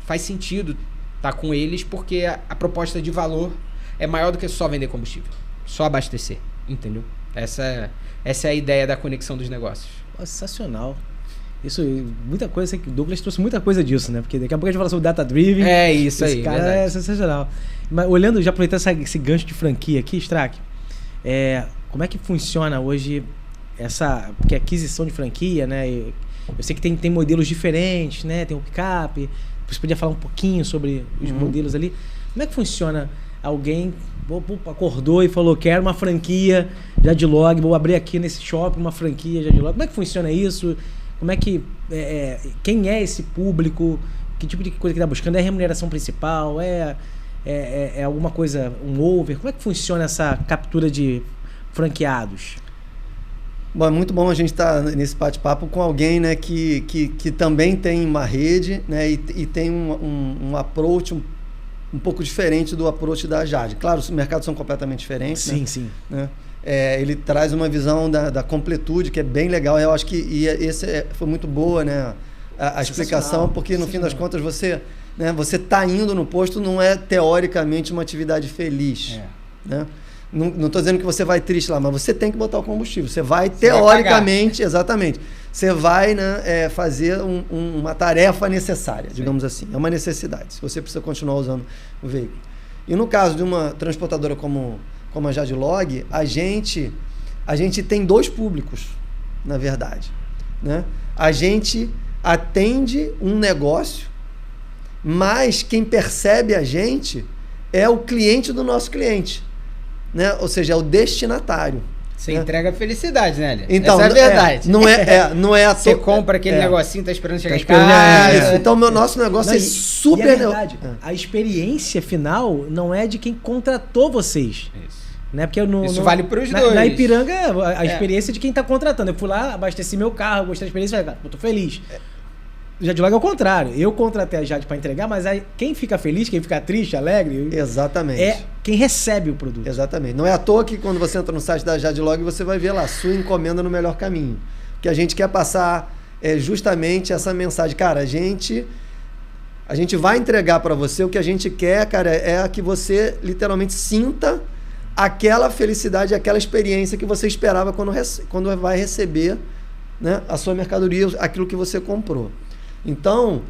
Faz sentido estar com eles porque a proposta de valor é maior do que só vender combustível. Só abastecer, entendeu? Essa é a ideia da conexão dos negócios. Sensacional. Isso, muita coisa, o Douglas trouxe muita coisa disso, né? Porque daqui a pouco a gente fala sobre Data Driven. É isso aí. Esse cara verdade. É sensacional. Mas olhando, já aproveitando esse gancho de franquia aqui, Strack, como é que funciona hoje porque aquisição de franquia, né? Eu sei que tem modelos diferentes, né? Tem o picape. Você podia falar um pouquinho sobre os modelos ali. Como é que funciona? Alguém acordou e falou, quero uma franquia Jadlog, vou abrir aqui nesse shopping uma franquia Jadlog. Como é que funciona isso? Como é que... quem é esse público? Que tipo de coisa que está buscando? É remuneração principal? É alguma coisa, um over? Como é que funciona essa captura de franqueados? Bom, é muito bom a gente estar nesse bate-papo com alguém, né, que também tem uma rede, né, e tem um approach um pouco diferente do approach da Jade. Claro, os mercados são completamente diferentes. Sim, né? sim. Né? Ele traz uma visão da completude, que é bem legal. Eu acho que foi muito boa, né, a explicação, porque no fim das contas você está indo no posto, não é teoricamente uma atividade feliz. Né? Não estou dizendo que você vai triste lá, mas você tem que botar o combustível. Você vai, teoricamente, exatamente, você vai, né, fazer uma tarefa necessária, digamos assim. É uma necessidade, se você precisa continuar usando o veículo. E no caso de uma transportadora como a Jadlog, a gente tem dois públicos, na verdade. Né? A gente atende um negócio, mas quem percebe a gente é o cliente do nosso cliente. Né? Ou seja, é o destinatário. Você entrega felicidade, né, Léo? Então, essa é a verdade. Não é Você compra aquele negocinho, tá esperando chegar em casa. Isso. Então, nosso negócio é super... E é verdade, a experiência final não é de quem contratou vocês. Isso. Né? Porque Isso vale para os dois. Na Ipiranga, a experiência de quem está contratando. Eu fui lá, abasteci meu carro, gostei da experiência, eu tô feliz. Jadlog é o contrário. Eu contratei a Jade para entregar, mas aí quem fica feliz, quem fica triste, alegre... Exatamente. É quem recebe o produto. Exatamente. Não é à toa que quando você entra no site da Jadlog, você vai ver lá, sua encomenda no melhor caminho. Que a gente quer passar justamente essa mensagem. Cara, a gente vai entregar para você o que a gente quer, cara, é que você literalmente sinta aquela felicidade, aquela experiência que você esperava quando vai receber, né, a sua mercadoria, aquilo que você comprou. Então,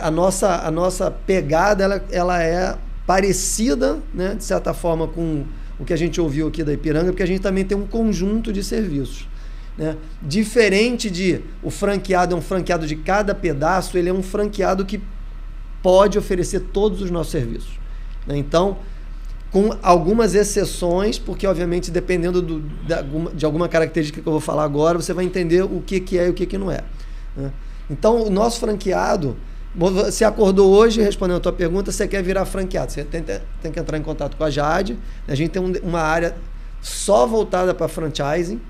a nossa pegada ela é parecida, né, de certa forma, com o que a gente ouviu aqui da Ipiranga, porque a gente também tem um conjunto de serviços. Né? Diferente de o franqueado é um franqueado de cada pedaço, ele é um franqueado que pode oferecer todos os nossos serviços. Né? Então, com algumas exceções, porque obviamente dependendo de alguma característica que eu vou falar agora, você vai entender o que é e o que não é. Né? Então, o nosso franqueado, você acordou hoje, respondendo a tua pergunta, você quer virar franqueado, você tem que entrar em contato com a Jade, a gente tem uma área só voltada para franchising,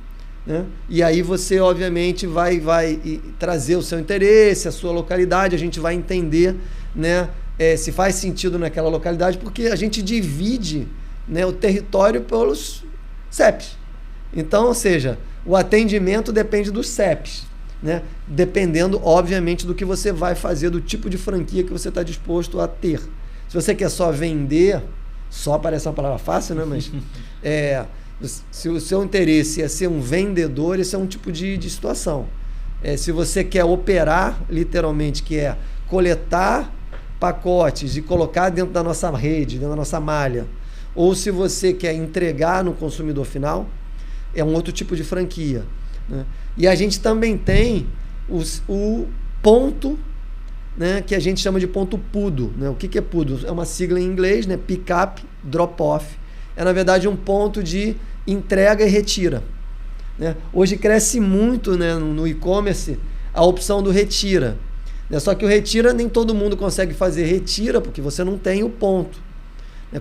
né? E aí você obviamente vai trazer o seu interesse, a sua localidade, a gente vai entender, né, se faz sentido naquela localidade, porque a gente divide, né, o território pelos CEPs. Então, ou seja, o atendimento depende dos CEPs. Né? Dependendo, obviamente, do que você vai fazer, do tipo de franquia que você está disposto a ter. Se você quer só vender, só parece uma palavra fácil, né? Mas se o seu interesse é ser um vendedor, esse é um tipo de situação. Se você quer operar, literalmente, que é coletar pacotes e colocar dentro da nossa rede, dentro da nossa malha, ou se você quer entregar no consumidor final, é um outro tipo de franquia. Né? E a gente também tem o ponto, né, que a gente chama de ponto PUDO. Né? O que é PUDO? É uma sigla em inglês, né? Pick Up, Drop Off. É, na verdade, um ponto de entrega e retira. Né? Hoje cresce muito, né, no e-commerce a opção do retira. Né? Só que o retira nem todo mundo consegue fazer retira, porque você não tem o ponto.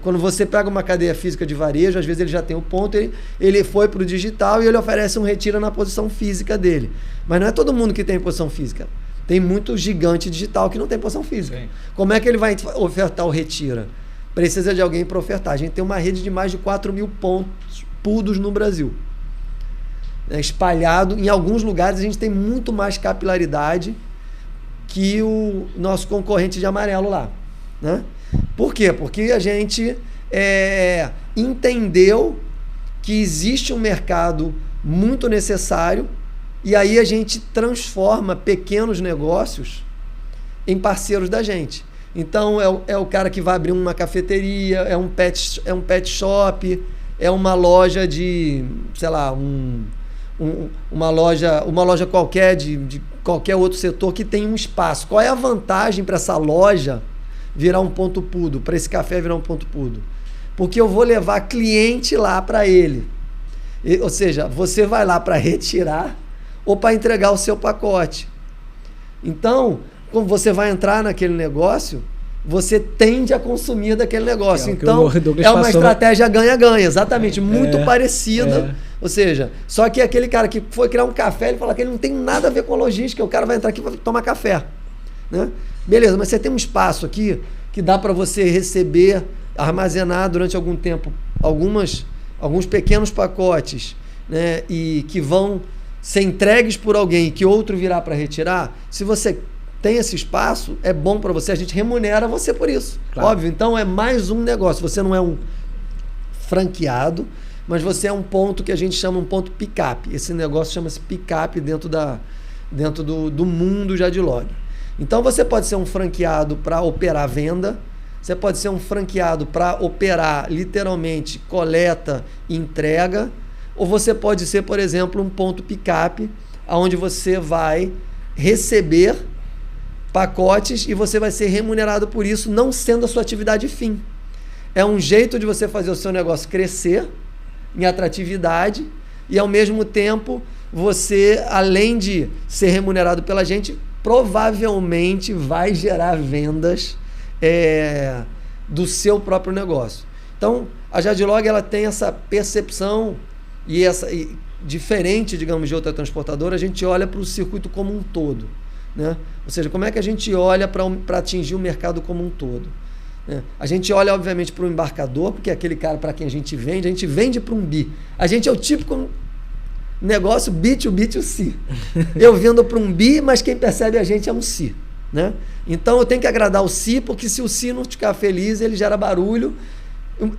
Quando você pega uma cadeia física de varejo, às vezes ele já tem o ponto, ele foi para o digital e ele oferece um retira na posição física dele. Mas não é todo mundo que tem posição física. Tem muito gigante digital que não tem posição física. Sim. Como é que ele vai ofertar o retira? Precisa de alguém para ofertar. A gente tem uma rede de mais de 4.000 pontos PUDOs no Brasil. Espalhado. Em alguns lugares a gente tem muito mais capilaridade que o nosso concorrente de amarelo lá. Né? Por quê? Porque a gente entendeu que existe um mercado muito necessário e aí a gente transforma pequenos negócios em parceiros da gente. Então é o cara que vai abrir uma cafeteria, é um pet shop, é uma loja de, sei lá, uma loja qualquer de qualquer outro setor que tem um espaço. Qual é a vantagem para essa loja virar um ponto PUDO, para esse café virar um ponto PUDO? Porque eu vou levar cliente lá para ele. Ou seja, você vai lá para retirar ou para entregar o seu pacote. Então, como você vai entrar naquele negócio, você tende a consumir daquele negócio. Então, é uma estratégia ganha-ganha, exatamente, muito parecida Ou seja, só que aquele cara que foi criar um café, ele fala que ele não tem nada a ver com a logística, o cara vai entrar aqui e vai tomar café. Né? Beleza, mas você tem um espaço aqui que dá para você receber, armazenar durante algum tempo alguns pequenos pacotes, né? E que vão ser entregues por alguém que outro virá para retirar. Se você tem esse espaço, é bom para você, a gente remunera você por isso. Claro. Óbvio, então é mais um negócio. Você não é um franqueado, mas você é um ponto que a gente chama um ponto pick-up. Esse negócio chama-se pick-up dentro do mundo Jadlog. Então você pode ser um franqueado para operar a venda, você pode ser um franqueado para operar literalmente coleta e entrega, ou você pode ser, por exemplo, um ponto pick-up, onde você vai receber pacotes e você vai ser remunerado por isso, não sendo a sua atividade fim. É um jeito de você fazer o seu negócio crescer em atratividade e, ao mesmo tempo, você, além de ser remunerado pela gente, provavelmente vai gerar vendas do seu próprio negócio. Então, a Jadlog ela tem essa percepção e diferente, digamos, de outra transportadora, a gente olha para o circuito como um todo. Né? Ou seja, como é que a gente olha para atingir o mercado como um todo? Né? A gente olha, obviamente, para o embarcador, porque é aquele cara para quem a gente vende para um B. A gente é o típico negócio B2B2C. Eu vendo para um B, mas quem percebe a gente é um C. Né? Então eu tenho que agradar o C, porque se o C não ficar feliz, ele gera barulho,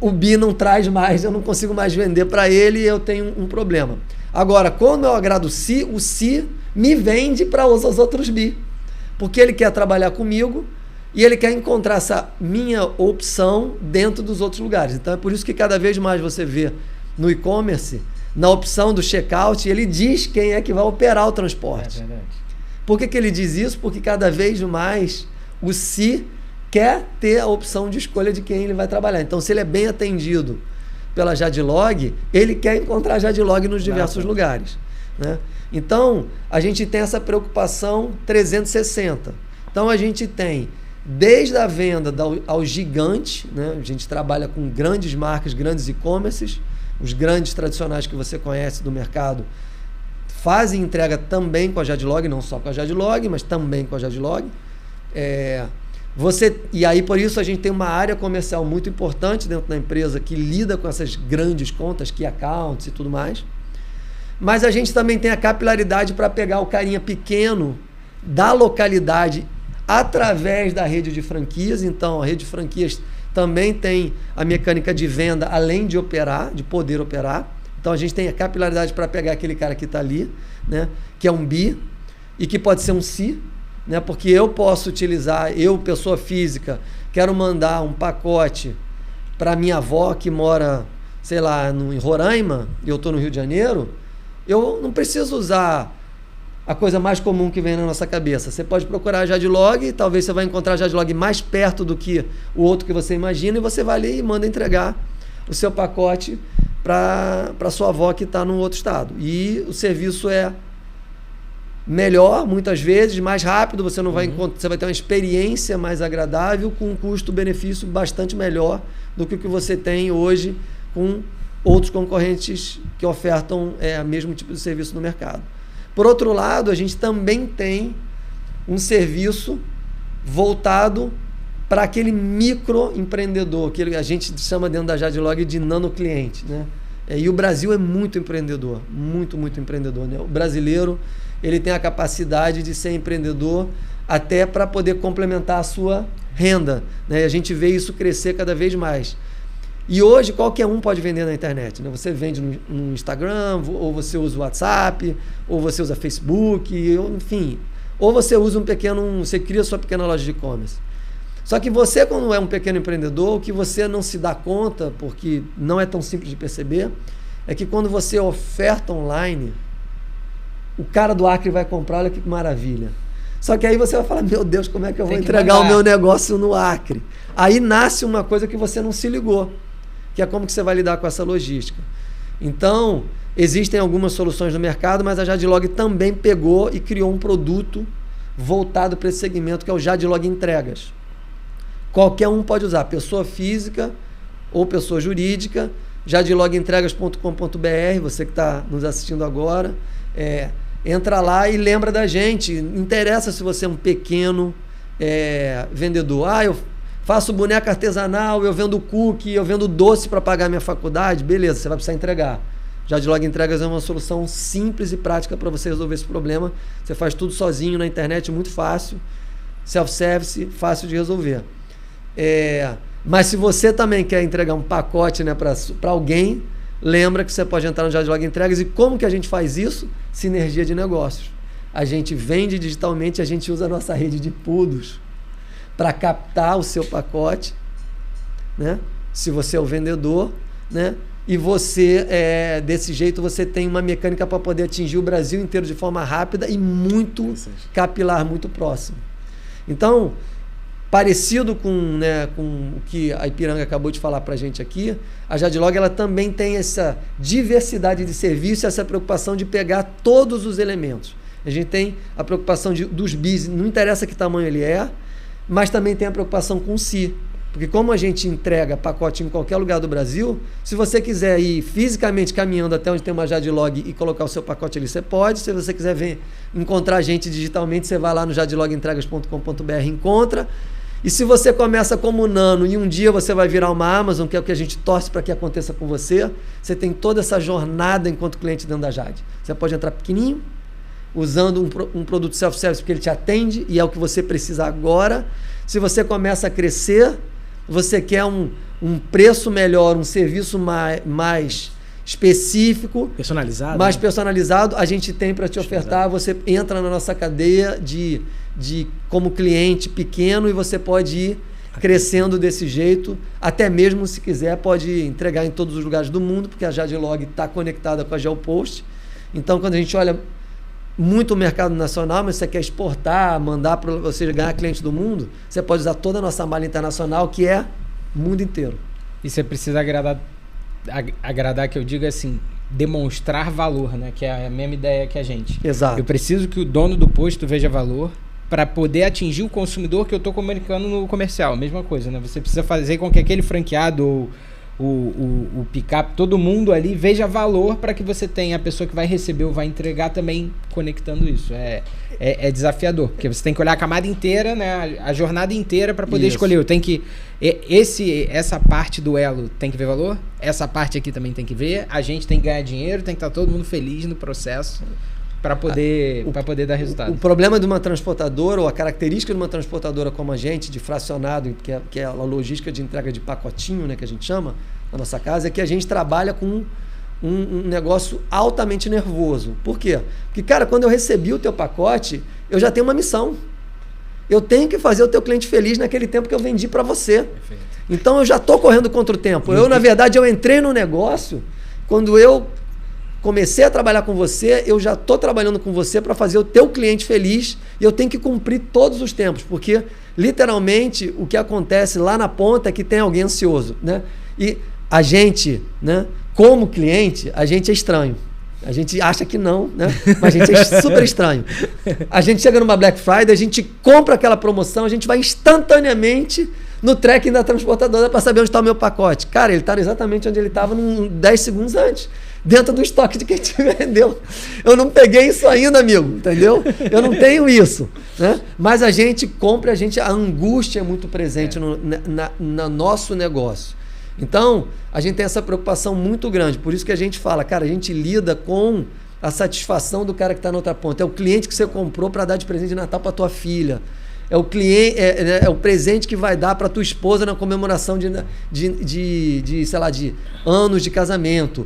o B não traz mais, eu não consigo mais vender para ele e eu tenho um problema. Agora, quando eu agrado o C me vende para os outros B, porque ele quer trabalhar comigo e ele quer encontrar essa minha opção dentro dos outros lugares. Então é por isso que cada vez mais você vê no e-commerce, na opção do checkout, ele diz quem é que vai operar o transporte. É verdade. Por que ele diz isso? Porque cada vez mais o C quer ter a opção de escolha de quem ele vai trabalhar. Então, se ele é bem atendido pela Jadlog, ele quer encontrar a Jadlog nos diversos lugares. Né? Então, a gente tem essa preocupação 360. Então, a gente tem desde a venda ao gigante, né? A gente trabalha com grandes marcas, grandes e-commerces, os grandes tradicionais que você conhece do mercado fazem entrega também com a Jadlog, não só com a Jadlog, mas também com a Jadlog. E aí, por isso, a gente tem uma área comercial muito importante dentro da empresa que lida com essas grandes contas, key accounts e tudo mais. Mas a gente também tem a capilaridade para pegar o carinha pequeno da localidade através da rede de franquias. Então, a rede de franquias também tem a mecânica de venda, além de operar, de poder operar. Então, a gente tem a capilaridade para pegar aquele cara que está ali, né, que é um B, e que pode ser um C, né, porque eu posso utilizar, pessoa física, quero mandar um pacote para minha avó que mora, sei lá, em Roraima, e eu estou no Rio de Janeiro, eu não preciso usar a coisa mais comum que vem na nossa cabeça. Você pode procurar a Jadlog, talvez você vai encontrar a Jadlog mais perto do que o outro que você imagina, e você vai ali e manda entregar o seu pacote para sua avó que está num outro estado. E o serviço é melhor, muitas vezes, mais rápido, você não vai você vai ter uma experiência mais agradável com um custo-benefício bastante melhor do que o que você tem hoje com outros concorrentes que ofertam o mesmo tipo de serviço no mercado. Por outro lado, a gente também tem um serviço voltado para aquele microempreendedor, que a gente chama dentro da Jadlog de nanocliente, né? E o Brasil é muito empreendedor, muito empreendedor, né? O brasileiro, ele tem a capacidade de ser empreendedor até para poder complementar a sua renda, né? E a gente vê isso crescer cada vez mais. E hoje qualquer um pode vender na internet, né? Você vende no Instagram, ou você usa o WhatsApp, ou você usa Facebook, enfim. Ou você usa você cria sua pequena loja de e-commerce. Só que você, quando é um pequeno empreendedor, o que você não se dá conta, porque não é tão simples de perceber, é que quando você oferta online, o cara do Acre vai comprar, olha que maravilha. Só que aí você vai falar, meu Deus, como é que eu vou entregar o meu negócio no Acre? Aí nasce uma coisa que você não se ligou, que é como que você vai lidar com essa logística. Então, existem algumas soluções no mercado, mas a Jadlog também pegou e criou um produto voltado para esse segmento, que é o Jadlog Entregas. Qualquer um pode usar, pessoa física ou pessoa jurídica, jadlogentregas.com.br, você que está nos assistindo agora, entra lá e lembra da gente. Não interessa se você é um pequeno vendedor. Eu faço boneca artesanal, eu vendo cookie, eu vendo doce para pagar minha faculdade. Beleza, você vai precisar entregar. Jadlog Entregas é uma solução simples e prática para você resolver esse problema. Você faz tudo sozinho na internet, muito fácil. Self-service, fácil de resolver. Mas se você também quer entregar um pacote, né, para alguém, lembra que você pode entrar no Jadlog Entregas. E como que a gente faz isso? Sinergia de negócios. A gente vende digitalmente, a gente usa a nossa rede de PUDOs para captar o seu pacote, né? Se você é o vendedor, né? E você, desse jeito, você tem uma mecânica para poder atingir o Brasil inteiro de forma rápida e muito capilar, muito próximo. Então, parecido com o que a Ipiranga acabou de falar para a gente aqui, a Jadlog ela também tem essa diversidade de serviço e essa preocupação de pegar todos os elementos. A gente tem a preocupação dos bis, não interessa que tamanho ele é, mas também tem a preocupação com si. Porque como a gente entrega pacote em qualquer lugar do Brasil, se você quiser ir fisicamente caminhando até onde tem uma Jadlog e colocar o seu pacote ali, você pode. Se você quiser encontrar a gente digitalmente, você vai lá no jadlogentregas.com.br, encontra. E se você começa como nano e um dia você vai virar uma Amazon, que é o que a gente torce para que aconteça com você, você tem toda essa jornada enquanto cliente dentro da Jade. Você pode entrar pequenininho, usando um produto self-service porque ele te atende e é o que você precisa agora. Se você começa a crescer, você quer um preço melhor, um serviço mais específico, mais personalizado, a gente tem para te ofertar. Você entra na nossa cadeia de como cliente pequeno e você pode ir crescendo desse jeito. Até mesmo, se quiser, pode entregar em todos os lugares do mundo, porque a Jadlog está conectada com a Geopost. Então, quando a gente olha muito o mercado nacional, mas você quer exportar, mandar para você ganhar cliente do mundo, você pode usar toda a nossa malha internacional, que é o mundo inteiro. E você precisa agradar, que eu digo assim, demonstrar valor, né? Que é a mesma ideia que a gente. Exato. Eu preciso que o dono do posto veja valor para poder atingir o consumidor que eu estou comunicando no comercial. Mesma coisa, né? Você precisa fazer com que aquele franqueado ou o pick-up, todo mundo ali veja valor para que você tenha a pessoa que vai receber ou vai entregar também conectando isso. É desafiador, porque você tem que olhar a camada inteira, né, a jornada inteira para poder escolher. Eu tenho que essa parte do elo tem que ver valor, essa parte aqui também tem que ver, a gente tem que ganhar dinheiro, tem que estar todo mundo feliz no processo para poder dar resultado. O problema de uma transportadora, ou a característica de uma transportadora como a gente, de fracionado, que é a logística de entrega de pacotinho, né, que a gente chama na nossa casa, é que a gente trabalha com um negócio altamente nervoso. Por quê? Porque, cara, quando eu recebi o teu pacote, eu já tenho uma missão. Eu tenho que fazer o teu cliente feliz naquele tempo que eu vendi para você. Perfeito. Então, eu já estou correndo contra o tempo. Na verdade, eu entrei no negócio, quando eu comecei a trabalhar com você, eu já estou trabalhando com você para fazer o teu cliente feliz e eu tenho que cumprir todos os tempos, porque literalmente o que acontece lá na ponta é que tem alguém ansioso, né? E a gente, né, como cliente, a gente é estranho. A gente acha que não, né? Mas a gente é super estranho. A gente chega numa Black Friday, a gente compra aquela promoção, a gente vai instantaneamente no tracking da transportadora para saber onde está o meu pacote. Cara, ele está exatamente onde ele estava 10 segundos antes, dentro do estoque de quem te vendeu. Eu não peguei isso ainda, amigo, entendeu? Eu não tenho isso, né? Mas a gente compra, a angústia é muito presente no nosso negócio. Então, a gente tem essa preocupação muito grande. Por isso que a gente fala, cara, a gente lida com a satisfação do cara que está na outra ponta. É o cliente que você comprou para dar de presente de Natal para tua filha. É o cliente, é o presente que vai dar para tua esposa na comemoração sei lá, de anos de casamento.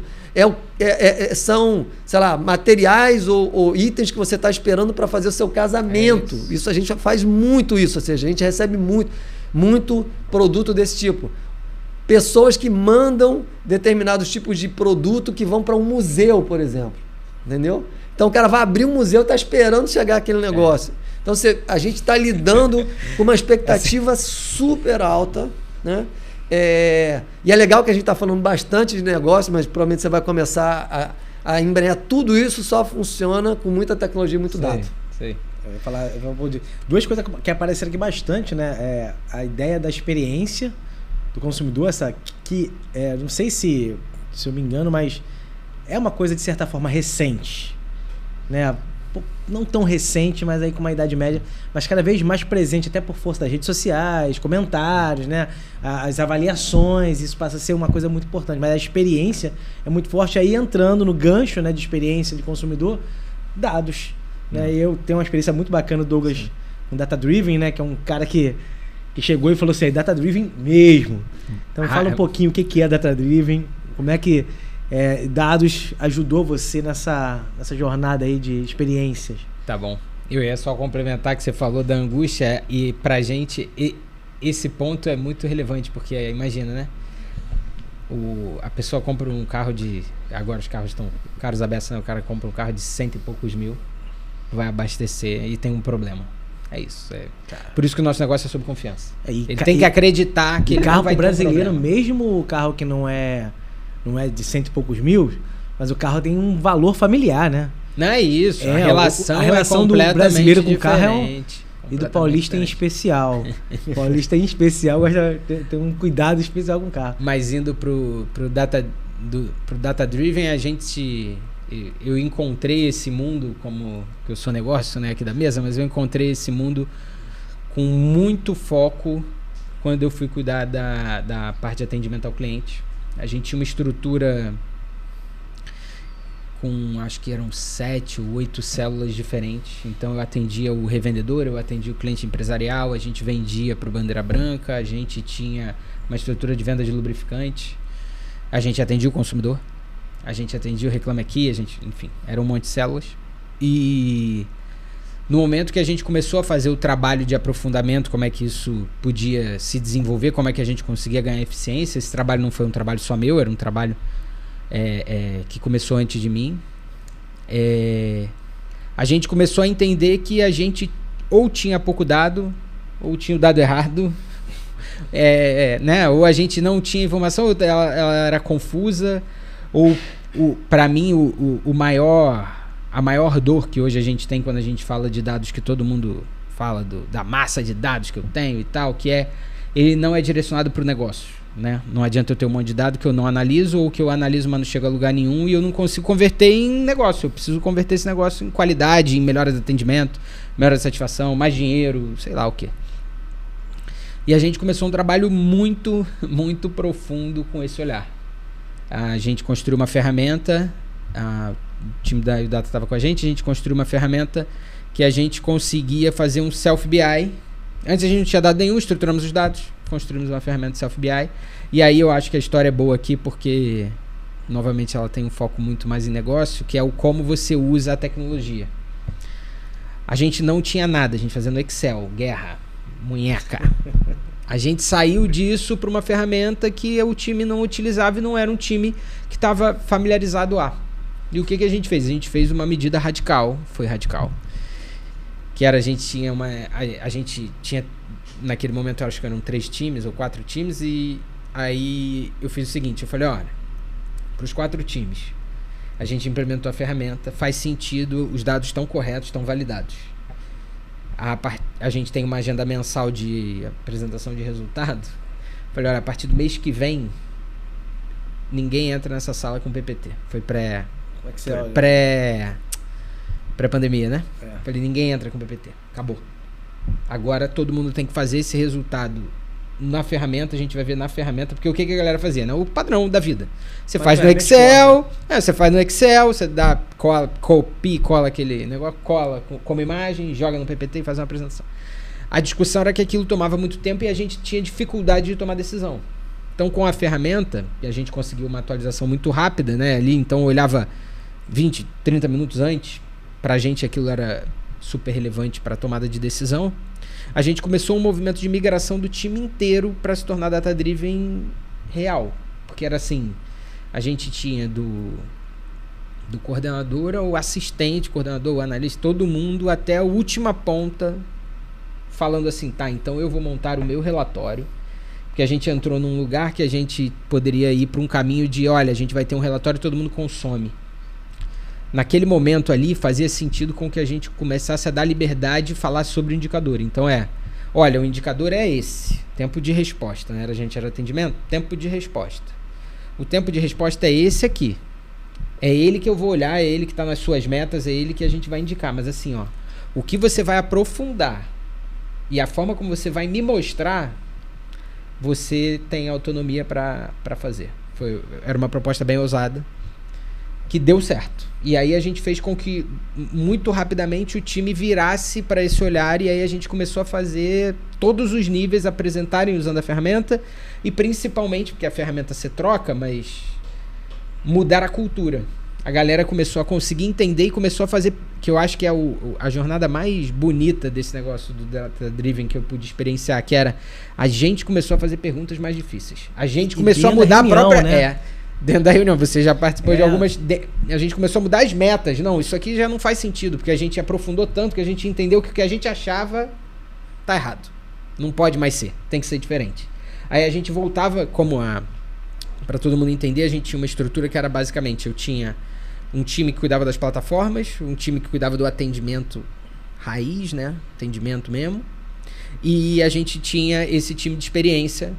São, sei lá, materiais ou itens que você está esperando para fazer o seu casamento. Isso a gente faz muito isso, ou seja, a gente recebe muito produto desse tipo. Pessoas que mandam determinados tipos de produto que vão para um museu, por exemplo. Entendeu? Então o cara vai abrir um museu e está esperando chegar aquele negócio. Então a gente está lidando com uma expectativa super alta, né? E é legal que a gente está falando bastante de negócio, mas provavelmente você vai começar a embrenhar. Tudo isso só funciona com muita tecnologia e muito dado. Sei. Eu vou dizer duas coisas que apareceram aqui bastante, né? A ideia da experiência do consumidor, não sei se se eu me engano, mas é uma coisa de certa forma recente, né? Não tão recente, mas aí com uma idade média, mas cada vez mais presente, até por força das redes sociais, comentários, né? As avaliações, isso passa a ser uma coisa muito importante, mas a experiência é muito forte, aí entrando no gancho, né, de experiência de consumidor, dados, né? E eu tenho uma experiência muito bacana, Douglas, com Data Driven, né, que é um cara que chegou e falou assim, Data Driven mesmo. Então fala um pouquinho o que é Data Driven, como é que dados ajudou você nessa jornada aí de experiências. Tá bom. Eu ia só complementar que você falou da angústia, e pra gente esse ponto é muito relevante, porque imagina, né? A pessoa compra um carro agora os carros estão caros a beça, né? O cara compra um carro de 100 e poucos mil, vai abastecer e tem um problema. É isso. Por isso que o nosso negócio é sobre confiança. Ele tem que acreditar que ele não vai ter brasileiro, um problema. mesmo o carro que não é de 100 e poucos mil, mas o carro tem um valor familiar, né? Não é isso. A relação do brasileiro com o carro e do paulista diferente. em especial. O paulista em especial gosta de ter um cuidado especial com o carro. Mas indo pro Data Driven, eu encontrei esse mundo, como que eu sou negócio, né, aqui da mesa, mas eu encontrei esse mundo com muito foco quando eu fui cuidar da parte de atendimento ao cliente. A gente tinha uma estrutura com, acho que eram 7 ou 8 células diferentes. Então eu atendia o revendedor, eu atendia o cliente empresarial, a gente vendia para o Bandeira Branca, a gente tinha uma estrutura de venda de lubrificante, a gente atendia o consumidor, a gente atendia o Reclame Aqui, enfim, era um monte de células. E no momento que a gente começou a fazer o trabalho de aprofundamento, como é que isso podia se desenvolver, como é que a gente conseguia ganhar eficiência, esse trabalho não foi um trabalho só meu, era um trabalho que começou antes de mim. A gente começou a entender que a gente ou tinha pouco dado, ou tinha o dado errado, né? Ou a gente não tinha informação, ou ela era confusa, ou para mim a maior dor que hoje a gente tem quando a gente fala de dados, que todo mundo fala da massa de dados que eu tenho e tal, que ele não é direcionado para o negócio, né? Não adianta eu ter um monte de dado que eu não analiso, ou que eu analiso, mas não chego a lugar nenhum, e eu não consigo converter em negócio. Eu preciso converter esse negócio em qualidade, em melhora de atendimento, melhora de satisfação, mais dinheiro, sei lá o quê. E a gente começou um trabalho muito, muito profundo com esse olhar. A gente construiu uma ferramenta, o time da Data estava com a gente construiu uma ferramenta que a gente conseguia fazer um self-BI. Antes a gente não tinha dado nenhum, estruturamos os dados, construímos uma ferramenta self-BI. E aí eu acho que a história é boa aqui, porque novamente ela tem um foco muito mais em negócio, que é o como você usa a tecnologia. A gente não tinha nada, a gente fazia no Excel, guerra, munheca. A gente saiu disso para uma ferramenta que o time não utilizava e não era um time que estava familiarizado a. E o que a gente fez? A gente fez uma medida radical, foi radical. Que era, a gente tinha, naquele momento eu acho que eram 3 times ou 4 times, e aí eu fiz o seguinte, eu falei, olha, para os 4 times, a gente implementou a ferramenta, faz sentido, os dados estão corretos, estão validados. A gente tem uma agenda mensal de apresentação de resultado. Falei, olha, a partir do mês que vem, ninguém entra nessa sala com PPT. Foi pré-pandemia, né? Falei, ninguém entra com PPT. Acabou. Agora todo mundo tem que fazer esse resultado na ferramenta, a gente vai ver na ferramenta, porque o que a galera fazia, né? O padrão da vida. Você faz no Excel, você dá copia, cola aquele negócio, cola como imagem, joga no PPT e faz uma apresentação. A discussão era que aquilo tomava muito tempo e a gente tinha dificuldade de tomar decisão. Então, com a ferramenta, e a gente conseguiu uma atualização muito rápida, né? Ali, então, eu olhava 20, 30 minutos antes, pra gente aquilo era super relevante para a tomada de decisão. A gente começou um movimento de migração do time inteiro para se tornar data-driven real. Porque era assim, a gente tinha do coordenador ao assistente, coordenador, o analista, todo mundo até a última ponta falando assim, tá, então eu vou montar o meu relatório, porque a gente entrou num lugar que a gente poderia ir para um caminho de, olha, a gente vai ter um relatório e todo mundo consome. Naquele momento ali, fazia sentido com que a gente começasse a dar liberdade de falar sobre o indicador. Então olha, o indicador é esse, tempo de resposta, né? A gente era atendimento, tempo de resposta. o tempo de resposta é esse aqui. É ele que eu vou olhar, é ele que está nas suas metas, é ele que a gente vai indicar. Mas assim, ó, o que você vai aprofundar e a forma como você vai me mostrar, você tem autonomia para fazer. Era uma proposta bem ousada, que deu certo. E aí a gente fez com que, muito rapidamente, o time virasse para esse olhar, e aí a gente começou a fazer todos os níveis apresentarem usando a ferramenta, e principalmente, porque a ferramenta se troca, mas mudar a cultura. A galera começou a conseguir entender e começou a fazer, que eu acho que é a jornada mais bonita desse negócio do Data Driven que eu pude experienciar, que era, a gente começou a fazer perguntas mais difíceis. A gente começou a mudar reunião, a própria... Né? Dentro da reunião, você já participou de algumas... A gente começou a mudar as metas. Não, isso aqui já não faz sentido, porque a gente aprofundou tanto que a gente entendeu que o que a gente achava tá errado. Não pode mais ser, tem que ser diferente. Aí a gente voltava, para todo mundo entender, a gente tinha uma estrutura que era basicamente, eu tinha um time que cuidava das plataformas, um time que cuidava do atendimento raiz, né? Atendimento mesmo. E a gente tinha esse time de experiência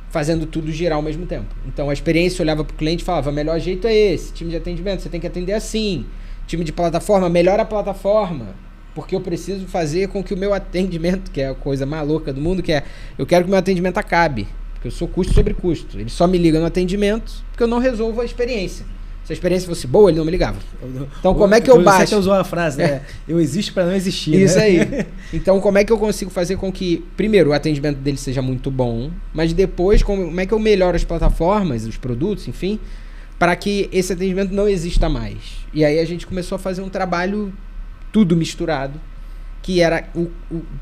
fazendo tudo girar ao mesmo tempo. Então a experiência olhava para o cliente e falava, o melhor jeito é esse. Time de atendimento, você tem que atender assim. Time de plataforma, melhora a plataforma. Porque eu preciso fazer com que o meu atendimento, que é a coisa mais louca do mundo, que é, eu quero que o meu atendimento acabe. Porque eu sou custo sobre custo. Ele só me liga no atendimento porque eu não resolvo a experiência. Se a experiência fosse boa, ele não me ligava. Então, como é que eu baixo? Você usou a frase, né? Eu existo para não existir. Isso, né? aí. Então, como é que eu consigo fazer com que, primeiro, o atendimento dele seja muito bom, mas depois, como é que eu melhoro as plataformas, os produtos, enfim, para que esse atendimento não exista mais? E aí a gente começou a fazer um trabalho tudo misturado, que era o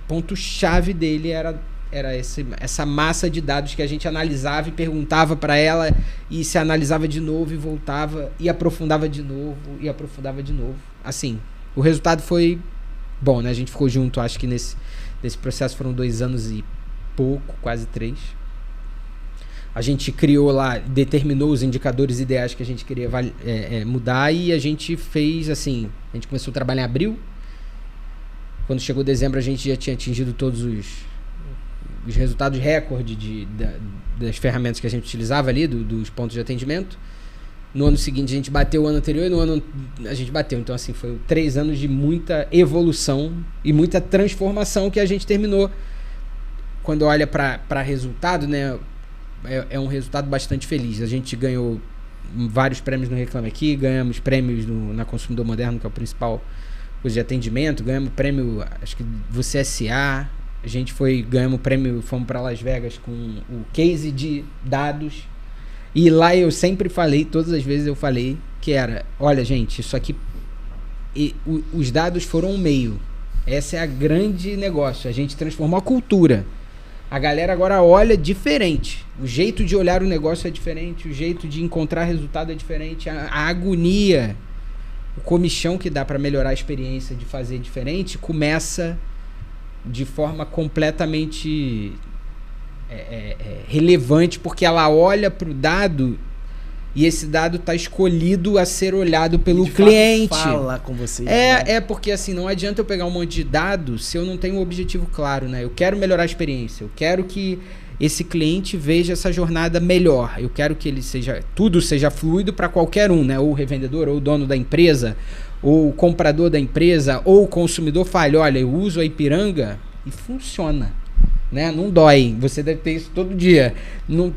ponto-chave dele era essa massa de dados que a gente analisava e perguntava para ela, e se analisava de novo e voltava e aprofundava de novo e aprofundava de novo. Assim, o resultado foi bom, né? A gente ficou junto, acho que nesse processo foram 2 anos e pouco, quase 3. A gente criou lá, determinou os indicadores ideais que a gente queria mudar, e a gente fez assim, a gente começou a trabalhar em abril. Quando chegou dezembro, a gente já tinha atingido todos os resultados recorde das ferramentas que a gente utilizava ali, dos pontos de atendimento. No ano seguinte a gente bateu o ano anterior, e no ano a gente bateu. Então assim, foi 3 anos de muita evolução e muita transformação que a gente terminou. Quando olha para resultado, né, é um resultado bastante feliz. A gente ganhou vários prêmios no Reclame Aqui, ganhamos prêmios na Consumidor Moderno, que é o principal coisa de atendimento, ganhamos prêmio, acho que Você S.A., a gente ganhamos prêmio, fomos para Las Vegas com o case de dados, e lá eu sempre falei, todas as vezes eu falei, que era, olha gente, isso aqui, os dados foram um meio, essa é a grande negócio, a gente transformou a cultura, a galera agora olha diferente, o jeito de olhar o negócio é diferente, o jeito de encontrar resultado é diferente, a agonia, o comichão que dá para melhorar a experiência de fazer diferente, começa de forma completamente relevante, porque ela olha para o dado e esse dado está escolhido a ser olhado pelo cliente. Fala com você. Porque assim, não adianta eu pegar um monte de dados se eu não tenho um objetivo claro, né? Eu quero melhorar a experiência, eu quero que esse cliente veja essa jornada melhor, eu quero que tudo seja fluido para qualquer um, né? Ou o revendedor, ou o dono da empresa, ou o comprador da empresa, ou o consumidor fale, olha, eu uso a Ipiranga e funciona, né? Não dói, você deve ter isso todo dia,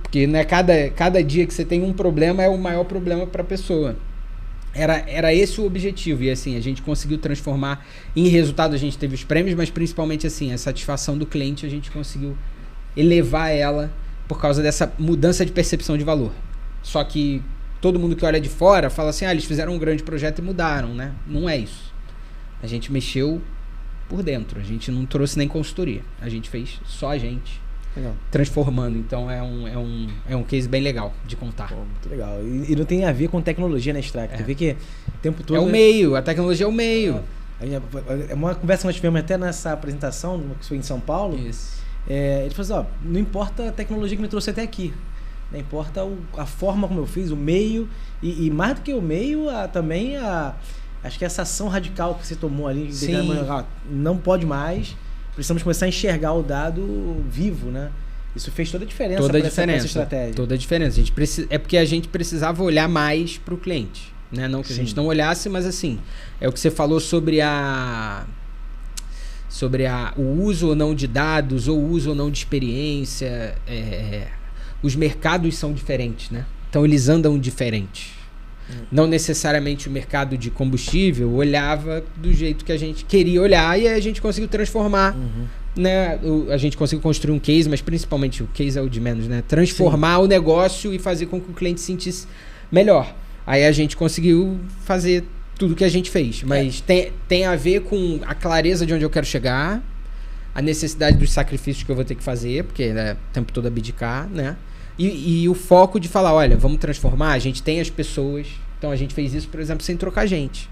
porque né, cada dia que você tem um problema é o maior problema para a pessoa. Era esse o objetivo, e assim, a gente conseguiu transformar em resultado, a gente teve os prêmios, mas principalmente assim, a satisfação do cliente a gente conseguiu elevar ela por causa dessa mudança de percepção de valor. Só que todo mundo que olha de fora fala assim, eles fizeram um grande projeto e mudaram, né? Não é isso. A gente mexeu por dentro, a gente não trouxe nem consultoria, a gente fez só a gente transformando. Então é um case bem legal de contar. Pô, muito legal. E não tem a ver com tecnologia, né, Strack? Tu vê que o tempo todo... É o meio, a tecnologia é o meio. É uma conversa que nós tivemos até nessa apresentação, que foi em São Paulo. Isso. Ele falou assim, não importa a tecnologia que me trouxe até aqui. Não importa a forma como eu fiz, o meio, e mais do que o meio, também acho que essa ação radical que você tomou ali, não pode mais, precisamos começar a enxergar o dado vivo, né? Isso fez toda a diferença Toda a pra diferença. essa estratégia. Toda a diferença. É porque a gente precisava olhar mais para o cliente. Né? Não que a gente não olhasse, mas assim, é o que você falou sobre o uso ou não de dados, ou uso ou não de experiência. Os mercados são diferentes, né? Então eles andam diferentes. Não necessariamente o mercado de combustível olhava do jeito que a gente queria olhar, e aí a gente conseguiu transformar, né? A gente conseguiu construir um case, mas principalmente o case é o de menos, né? Transformar o negócio e fazer com que o cliente se sentisse melhor. Aí a gente conseguiu fazer tudo que a gente fez. Mas tem a ver com a clareza de onde eu quero chegar, a necessidade dos sacrifícios que eu vou ter que fazer, porque é o tempo todo abdicar, né? E o foco de falar, olha, vamos transformar, a gente tem as pessoas. Então a gente fez isso, por exemplo, sem trocar gente.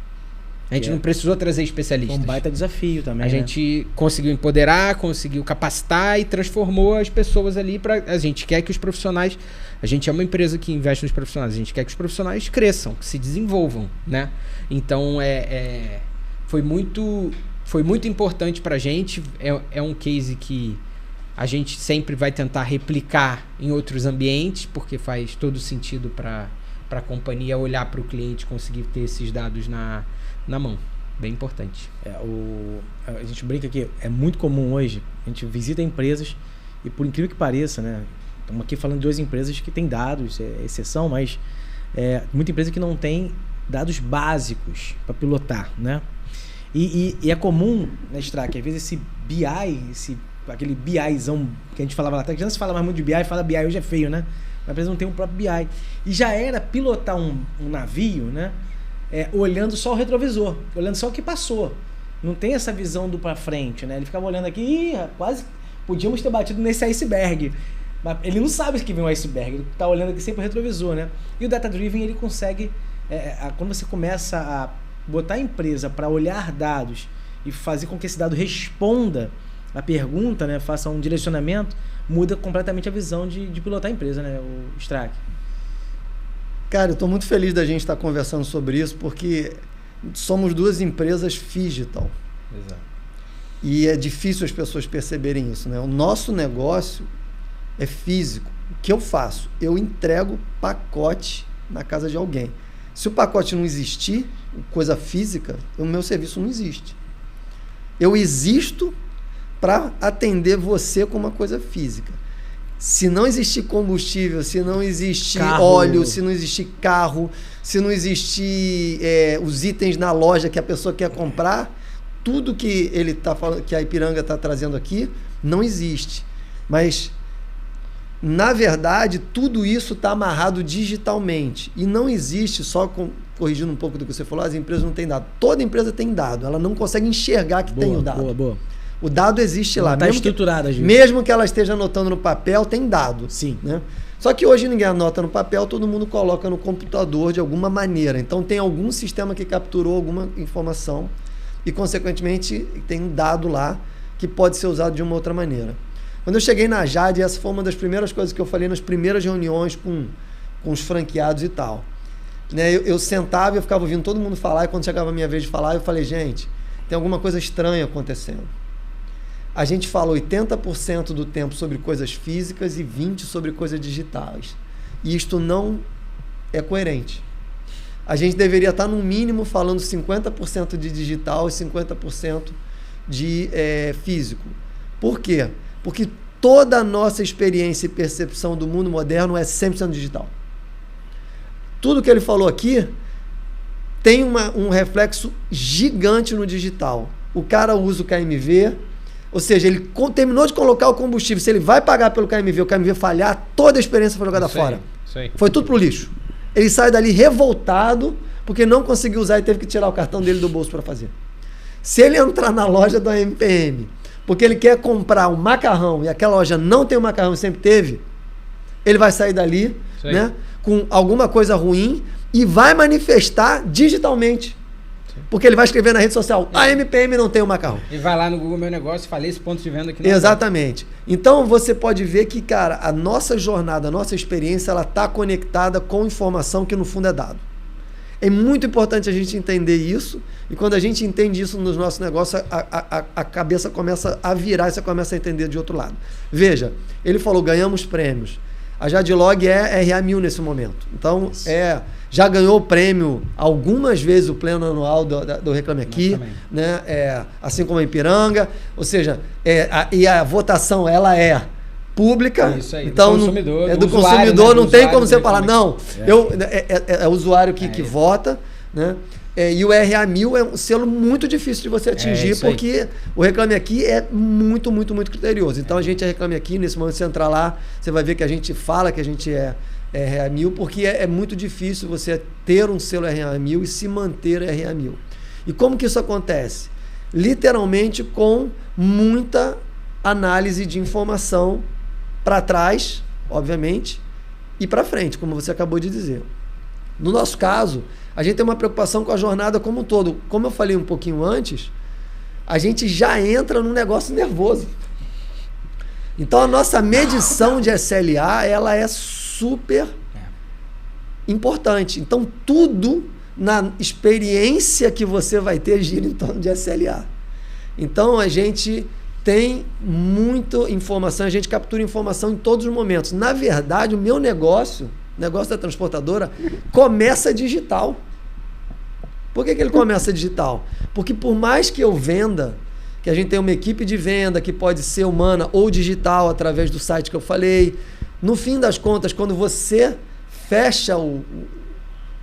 A gente não precisou trazer especialistas. Um baita desafio também, A gente conseguiu empoderar, conseguiu capacitar e transformou as pessoas ali para... A gente quer que os profissionais... A gente é uma empresa que investe nos profissionais. A gente quer que os profissionais cresçam, que se desenvolvam, né? Então, foi muito importante pra gente. É um case que a gente sempre vai tentar replicar em outros ambientes, porque faz todo sentido para a companhia olhar para o cliente, conseguir ter esses dados na mão. Bem importante. A gente brinca que é muito comum hoje, a gente visita empresas e, por incrível que pareça, né? Estamos aqui falando de 2 empresas que têm dados, é exceção, mas muita empresa que não tem dados básicos para pilotar, né? E é comum, né, Strack, às vezes esse BI, aquele BIzão que a gente falava lá atrás, que não se fala mais muito de BI, fala BI hoje é feio, né? A empresa não tem um próprio BI. E já era pilotar um navio, né? Olhando só o retrovisor, olhando só o que passou. Não tem essa visão do para frente, né? Ele ficava olhando aqui, quase podíamos ter batido nesse iceberg. Mas ele não sabe que vem um iceberg, ele está olhando aqui sempre o retrovisor, né? E o Data Driven, ele consegue, quando você começa a botar a empresa para olhar dados e fazer com que esse dado responda a pergunta, né? Faça um direcionamento, muda completamente a visão de pilotar a empresa, né? O Strack. Cara, eu estou muito feliz da gente estar conversando sobre isso, porque somos 2 empresas digital. Exato. E é difícil as pessoas perceberem isso, né? O nosso negócio é físico. O que eu faço? Eu entrego pacote na casa de alguém. Se o pacote não existir, coisa física, o meu serviço não existe. Eu existo para atender você com uma coisa física. Se não existir combustível, se não existir óleo, se não existir carro, se não existir os itens na loja que a pessoa quer comprar, tudo que ele tá falando, que a Ipiranga está trazendo aqui, não existe. Mas na verdade, tudo isso está amarrado digitalmente. E não existe, corrigindo um pouco do que você falou, as empresas não têm dado. Toda empresa tem dado. Ela não consegue enxergar que tem o dado. Boa. O dado existe lá. Está estruturado, às vezes. Mesmo que ela esteja anotando no papel, tem dado. Sim. Né? Só que hoje ninguém anota no papel, todo mundo coloca no computador de alguma maneira. Então tem algum sistema que capturou alguma informação e, consequentemente, tem um dado lá que pode ser usado de uma outra maneira. Quando eu cheguei na Jade, essa foi uma das primeiras coisas que eu falei nas primeiras reuniões com os franqueados e tal. Né? Eu sentava e eu ficava ouvindo todo mundo falar, e quando chegava a minha vez de falar, eu falei, gente, tem alguma coisa estranha acontecendo. A gente fala 80% do tempo sobre coisas físicas e 20% sobre coisas digitais. E isto não é coerente. A gente deveria estar, no mínimo, falando 50% de digital e 50% de físico. Por quê? Porque toda a nossa experiência e percepção do mundo moderno é 100% digital. Tudo que ele falou aqui tem um reflexo gigante no digital. O cara usa o KMV, ou seja, ele terminou de colocar o combustível. Se ele vai pagar pelo KMV, o KMV falhar, toda a experiência foi jogada fora. Isso aí. Foi tudo pro lixo. Ele sai dali revoltado porque não conseguiu usar e teve que tirar o cartão dele do bolso para fazer. Se ele entrar na loja da MPM porque ele quer comprar um macarrão e aquela loja não tem o macarrão e sempre teve, ele vai sair dali, né, com alguma coisa ruim e vai manifestar digitalmente. Porque ele vai escrever na rede social, a MPM não tem o macarrão. E vai lá no Google Meu Negócio, falei esse ponto de venda aqui. Exatamente. Então você pode ver que, cara, a nossa jornada, a nossa experiência, ela está conectada com informação que no fundo é dado. É muito importante a gente entender isso, e quando a gente entende isso nos nossos negócios, a cabeça começa a virar e você começa a entender de outro lado. Veja, ele falou, ganhamos prêmios. A Jadlog é RA1000 nesse momento. Então, já ganhou o prêmio algumas vezes, o pleno anual do Reclame Aqui, né? Assim como a Ipiranga. Ou seja, e a votação ela é pública. Isso aí, então, do consumidor, não tem como você falar, não, é o usuário que vota, né? E o RA1000 é um selo muito difícil de você atingir, porque o Reclame Aqui é muito, muito, muito criterioso. Então a gente Reclame Aqui, nesse momento você entrar lá, você vai ver que a gente fala que a gente é RA1000, porque é muito difícil você ter um selo RA1000 e se manter RA1000. E como que isso acontece? Literalmente com muita análise de informação para trás, obviamente, e para frente, como você acabou de dizer. No nosso caso, a gente tem uma preocupação com a jornada como um todo. Como eu falei um pouquinho antes, a gente já entra num negócio nervoso. Então a nossa medição de SLA, ela é super importante. Então tudo na experiência que você vai ter gira em torno de SLA. Então a gente tem muita informação, a gente captura informação em todos os momentos. Na verdade, o meu negócio da transportadora, começa digital. Por que ele começa digital? Porque por mais que eu venda, que a gente tem uma equipe de venda que pode ser humana ou digital através do site que eu falei, no fim das contas, quando você fecha o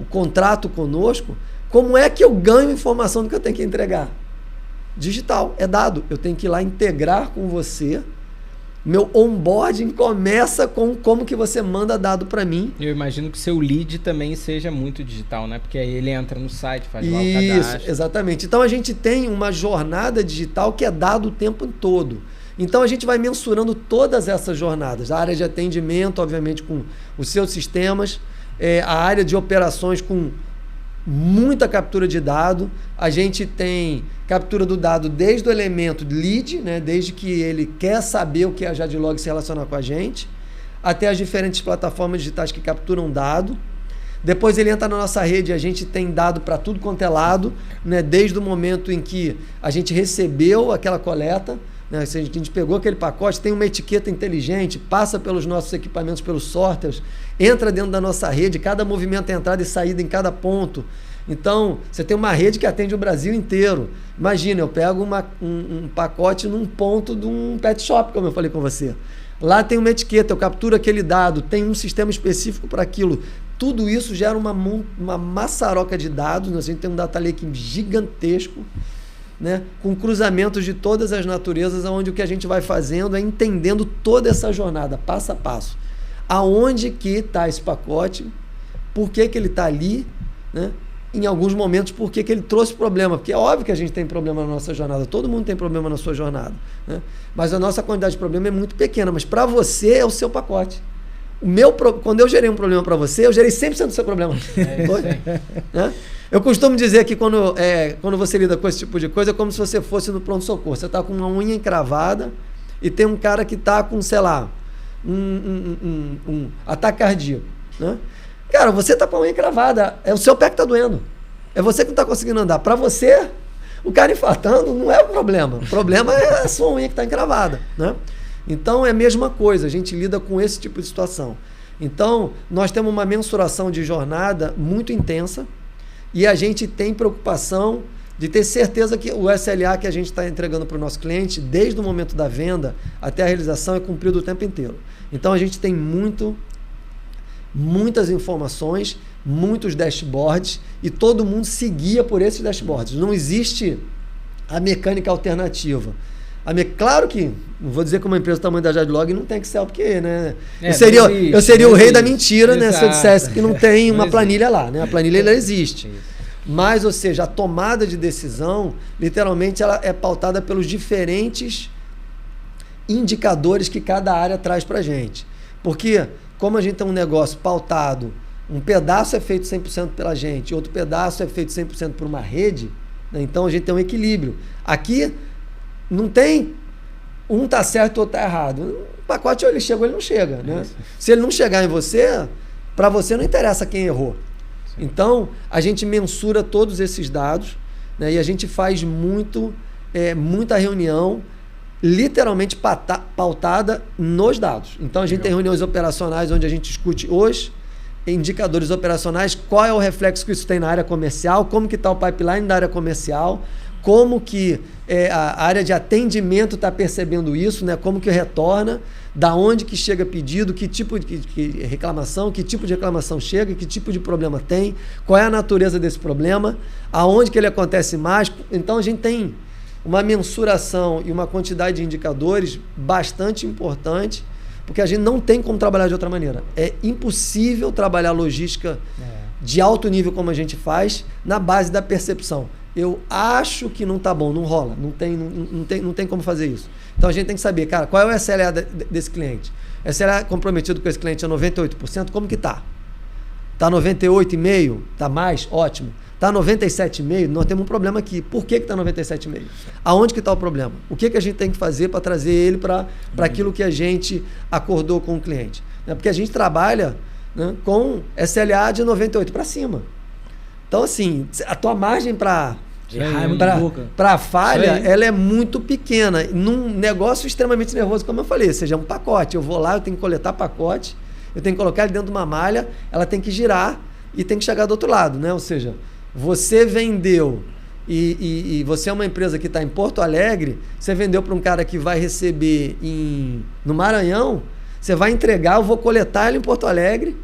contrato conosco, como é que eu ganho informação do que eu tenho que entregar? Digital, é dado. Eu tenho que ir lá integrar com você. Meu onboarding começa com como que você manda dado para mim. Eu imagino que seu lead também seja muito digital, né? Porque aí ele entra no site, faz lá o cadastro. cadastro. Exatamente. Então a gente tem uma jornada digital que é dado o tempo todo. Então a gente vai mensurando todas essas jornadas. A área de atendimento, obviamente, com os seus sistemas. A área de operações com muita captura de dado. A gente tem captura do dado desde o elemento lead, né? Desde que ele quer saber o que é a Jadlog se relacionar com a gente, até as diferentes plataformas digitais que capturam dado. Depois ele entra na nossa rede e a gente tem dado para tudo quanto é lado, né? Desde o momento em que a gente recebeu aquela coleta, né? Se a gente pegou aquele pacote, tem uma etiqueta inteligente, passa pelos nossos equipamentos, pelos sorters, entra dentro da nossa rede, cada movimento é entrada e saída em cada ponto. Então, você tem uma rede que atende o Brasil inteiro. Imagina, eu pego um pacote num ponto de um pet shop, como eu falei com você. Lá tem uma etiqueta, eu capturo aquele dado, tem um sistema específico para aquilo. Tudo isso gera uma maçaroca de dados, né? A gente tem um data lake gigantesco, né? Com cruzamentos de todas as naturezas, onde o que a gente vai fazendo é entendendo toda essa jornada, passo a passo. Aonde que está esse pacote, por que ele está ali, né? Em alguns momentos, por que ele trouxe problema, porque é óbvio que a gente tem problema na nossa jornada, todo mundo tem problema na sua jornada, né? Mas a nossa quantidade de problema é muito pequena, mas para você é o seu pacote. Quando eu gerei um problema para você, eu gerei 100% do seu problema. Né? Eu costumo dizer que quando você lida com esse tipo de coisa, é como se você fosse no pronto-socorro. Você está com uma unha encravada e tem um cara que está com, sei lá, um ataque cardíaco, né? Cara, você está com a unha encravada, é o seu pé que está doendo. É você que não está conseguindo andar. Para você, o cara infartando não é o problema. O problema é a sua unha que está encravada, né? Então é a mesma coisa, a gente lida com esse tipo de situação. Então, nós temos uma mensuração de jornada muito intensa e a gente tem preocupação de ter certeza que o SLA que a gente está entregando para o nosso cliente, desde o momento da venda até a realização, é cumprido o tempo inteiro. Então a gente tem muitas informações, muitos dashboards e todo mundo se guia por esses dashboards. Não existe a mecânica alternativa. Claro que, não vou dizer que uma empresa do tamanho da Jadlog não tem Excel, porque, né? Eu seria o rei da mentira, né? Se eu dissesse que não tem uma planilha lá, né? A planilha ela existe. Mas, ou seja, a tomada de decisão, literalmente, ela é pautada pelos diferentes indicadores que cada área traz para a gente. Porque, como a gente tem um negócio pautado, um pedaço é feito 100% pela gente, outro pedaço é feito 100% por uma rede, né? Então a gente tem um equilíbrio. Aqui não tem um tá certo e outro tá errado. O pacote ou ele chega ou ele não chega, né? Se ele não chegar em você, para você não interessa quem errou. Então, a gente mensura todos esses dados, né, e a gente faz muita reunião literalmente pautada nos dados. Então, a gente tem reuniões operacionais onde a gente discute os indicadores operacionais, qual é o reflexo que isso tem na área comercial, como que está o pipeline da área comercial, como que a área de atendimento está percebendo isso, né? Como que retorna, da onde que chega pedido, que tipo de reclamação, que tipo de reclamação chega, que tipo de problema tem, qual é a natureza desse problema, aonde que ele acontece mais. Então a gente tem uma mensuração e uma quantidade de indicadores bastante importante, porque a gente não tem como trabalhar de outra maneira. É impossível trabalhar logística de alto nível como a gente faz na base da percepção. Eu acho que não tá bom, não rola, não tem como fazer isso. Então a gente tem que saber, cara, qual é o SLA desse cliente? SLA comprometido com esse cliente é 98%, como que tá? Tá 98,5%? Tá mais? Ótimo. Tá 97,5%? Nós temos um problema aqui. Por que tá 97,5%? Aonde que tá o problema? O que a gente tem que fazer para trazer ele para aquilo que a gente acordou com o cliente? Porque a gente trabalha, né, com SLA de 98% para cima. Então, assim, a tua margem para falha, ela é muito pequena. Num negócio extremamente nervoso, como eu falei, ou seja, é um pacote. Eu vou lá, eu tenho que coletar pacote, eu tenho que colocar ele dentro de uma malha, ela tem que girar e tem que chegar do outro lado, né? Ou seja, você vendeu e você é uma empresa que está em Porto Alegre, você vendeu para um cara que vai receber no Maranhão, você vai entregar, eu vou coletar ele em Porto Alegre,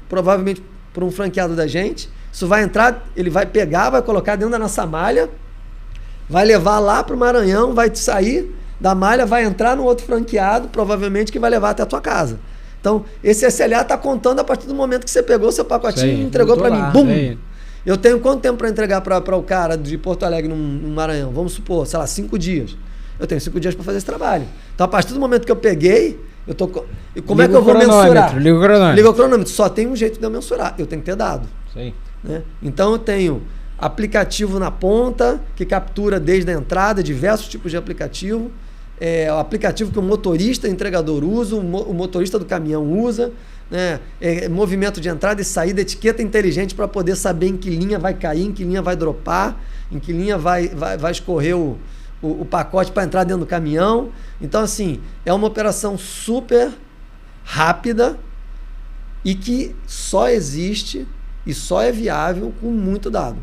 provavelmente por um franqueado da gente. Isso vai entrar, ele vai pegar, vai colocar dentro da nossa malha, vai levar lá para o Maranhão, vai sair da malha, vai entrar no outro franqueado, provavelmente que vai levar até a tua casa. Então, esse SLA está contando a partir do momento que você pegou o seu pacotinho e entregou para mim. Bum! Eu tenho quanto tempo para entregar para o cara de Porto Alegre no Maranhão? Vamos supor, sei lá, 5 dias. Eu tenho 5 dias para fazer esse trabalho. Então, a partir do momento que eu peguei, como é que eu vou mensurar? Liga o cronômetro. Só tem um jeito de eu mensurar. Eu tenho que ter dado. Sim. Né? Então eu tenho aplicativo na ponta que captura desde a entrada, diversos tipos de aplicativo, o aplicativo que o motorista entregador usa, o motorista do caminhão usa, né? Movimento de entrada e saída, etiqueta inteligente para poder saber em que linha vai cair, em que linha vai dropar, em que linha vai escorrer o pacote para entrar dentro do caminhão. Então, assim, é uma operação super rápida e que só existe e só é viável com muito dado.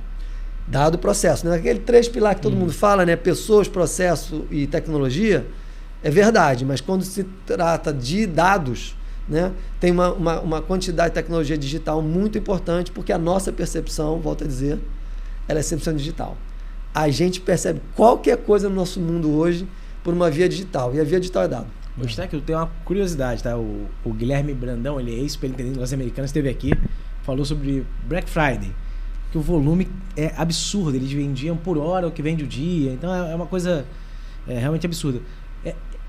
Dado processo. Né? Aquele 3 pilares que todo mundo fala, né? Pessoas, processo e tecnologia, é verdade, mas quando se trata de dados, né? Tem uma quantidade de tecnologia digital muito importante, porque a nossa percepção, volto a dizer, ela é 100% digital. A gente percebe qualquer coisa no nosso mundo hoje por uma via digital, e a via digital é dado. Gostei, que eu tenho uma curiosidade, tá? O Guilherme Brandão, ele é ex-superintendente das Americanas, esteve aqui, falou sobre Black Friday, que o volume é absurdo, eles vendiam por hora o que vende o dia, então é uma coisa realmente absurda.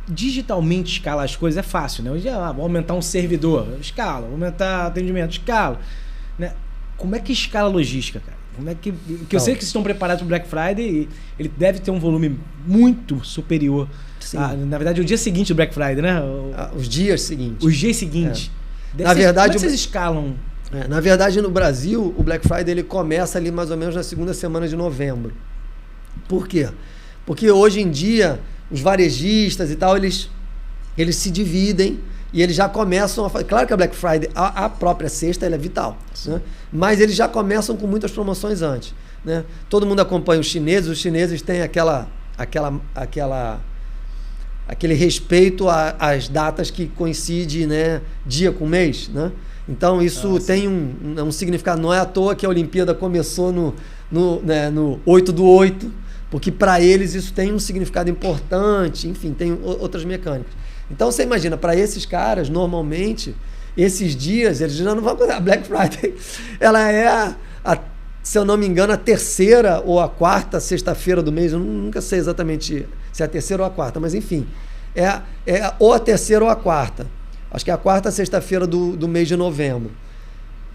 Digitalmente escalar as coisas é fácil, né? Hoje vou aumentar um servidor, escala, vou aumentar atendimento, escala, né? Como é que escala a logística, cara? Como é que eu sei que vocês estão preparados para o Black Friday e ele deve ter um volume muito superior. Na verdade, o dia seguinte do Black Friday, né? Os dias seguintes. Os dias seguintes. Na verdade, como é que vocês escalam? Na verdade, no Brasil, o Black Friday ele começa ali mais ou menos na segunda semana de novembro. Por quê? Porque hoje em dia, os varejistas e tal, eles se dividem e eles já começam a fazer. Claro que a Black Friday, a própria sexta, ela é vital, né? Mas eles já começam com muitas promoções antes, né? Todo mundo acompanha os chineses têm aquele respeito às datas que coincidem, né, dia com mês, né? Então isso tem um significado. Não é à toa que a Olimpíada começou no 8/8, porque para eles isso tem um significado importante, enfim, tem outras mecânicas. Então você imagina, para esses caras, normalmente, esses dias, eles já não vão acordar. A Black Friday, ela é, se eu não me engano, a terceira ou a quarta sexta-feira do mês. Eu nunca sei exatamente se é a terceira ou a quarta, mas enfim, é ou a terceira ou a quarta. Acho que é a quarta sexta-feira do mês de novembro.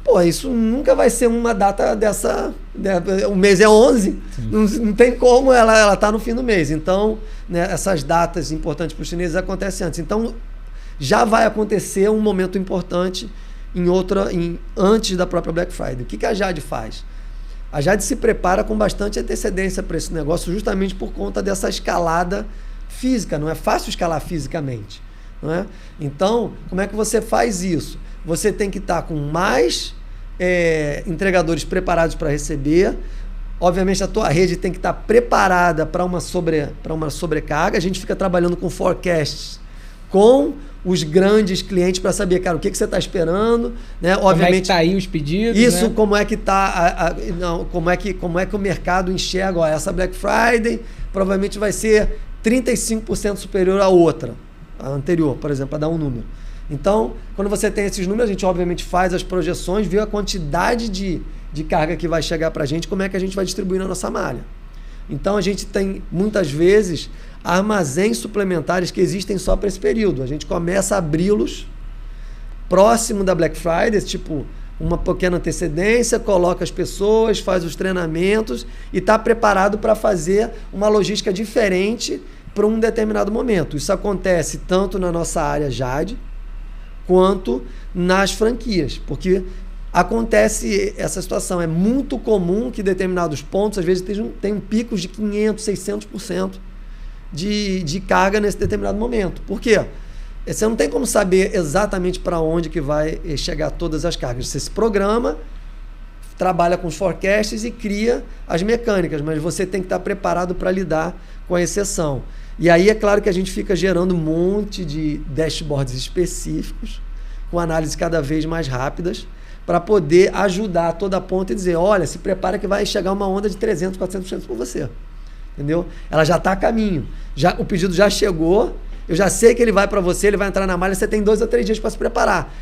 Pô, isso nunca vai ser uma data dessa... O mês é 11, não tem como ela tá no fim do mês. Então, né, essas datas importantes para os chineses acontecem antes. Então, já vai acontecer um momento importante antes da própria Black Friday. O que a Jade faz? A Jade se prepara com bastante antecedência para esse negócio, justamente por conta dessa escalada física. Não é fácil escalar fisicamente, não é? Então, como é que você faz isso? Você tem que estar com mais entregadores preparados para receber. Obviamente, a tua rede tem que estar preparada para uma sobrecarga. A gente fica trabalhando com forecasts com os grandes clientes para saber, cara, o que você está esperando, né? Obviamente, como é que tá aí os pedidos, isso, né? Como é que tá, como é que o mercado enxerga, ó, essa Black Friday provavelmente vai ser 35% superior à outra, a anterior, por exemplo, para dar um número. Então, quando você tem esses números, a gente obviamente faz as projeções, vê a quantidade de carga que vai chegar para a gente, como é que a gente vai distribuir na nossa malha. Então, a gente tem, muitas vezes, armazéns suplementares que existem só para esse período. A gente começa a abri-los próximo da Black Friday, tipo uma pequena antecedência, coloca as pessoas, faz os treinamentos e está preparado para fazer uma logística diferente para um determinado momento. Isso acontece tanto na nossa área Jade quanto nas franquias, porque acontece essa situação. É muito comum que determinados pontos, às vezes, tenham picos de 500%, 600% de carga nesse determinado momento. Por quê? Você não tem como saber exatamente para onde que vai chegar todas as cargas. Você se programa, trabalha com os forecasts e cria as mecânicas, mas você tem que estar preparado para lidar com a exceção. E aí é claro que a gente fica gerando um monte de dashboards específicos, com análises cada vez mais rápidas, para poder ajudar toda a ponta e dizer, olha, se prepara que vai chegar uma onda de 300%, 400% por você. Entendeu? Ela já está a caminho. O pedido já chegou, eu já sei que ele vai para você, ele vai entrar na malha, você tem 2 ou 3 dias para se preparar.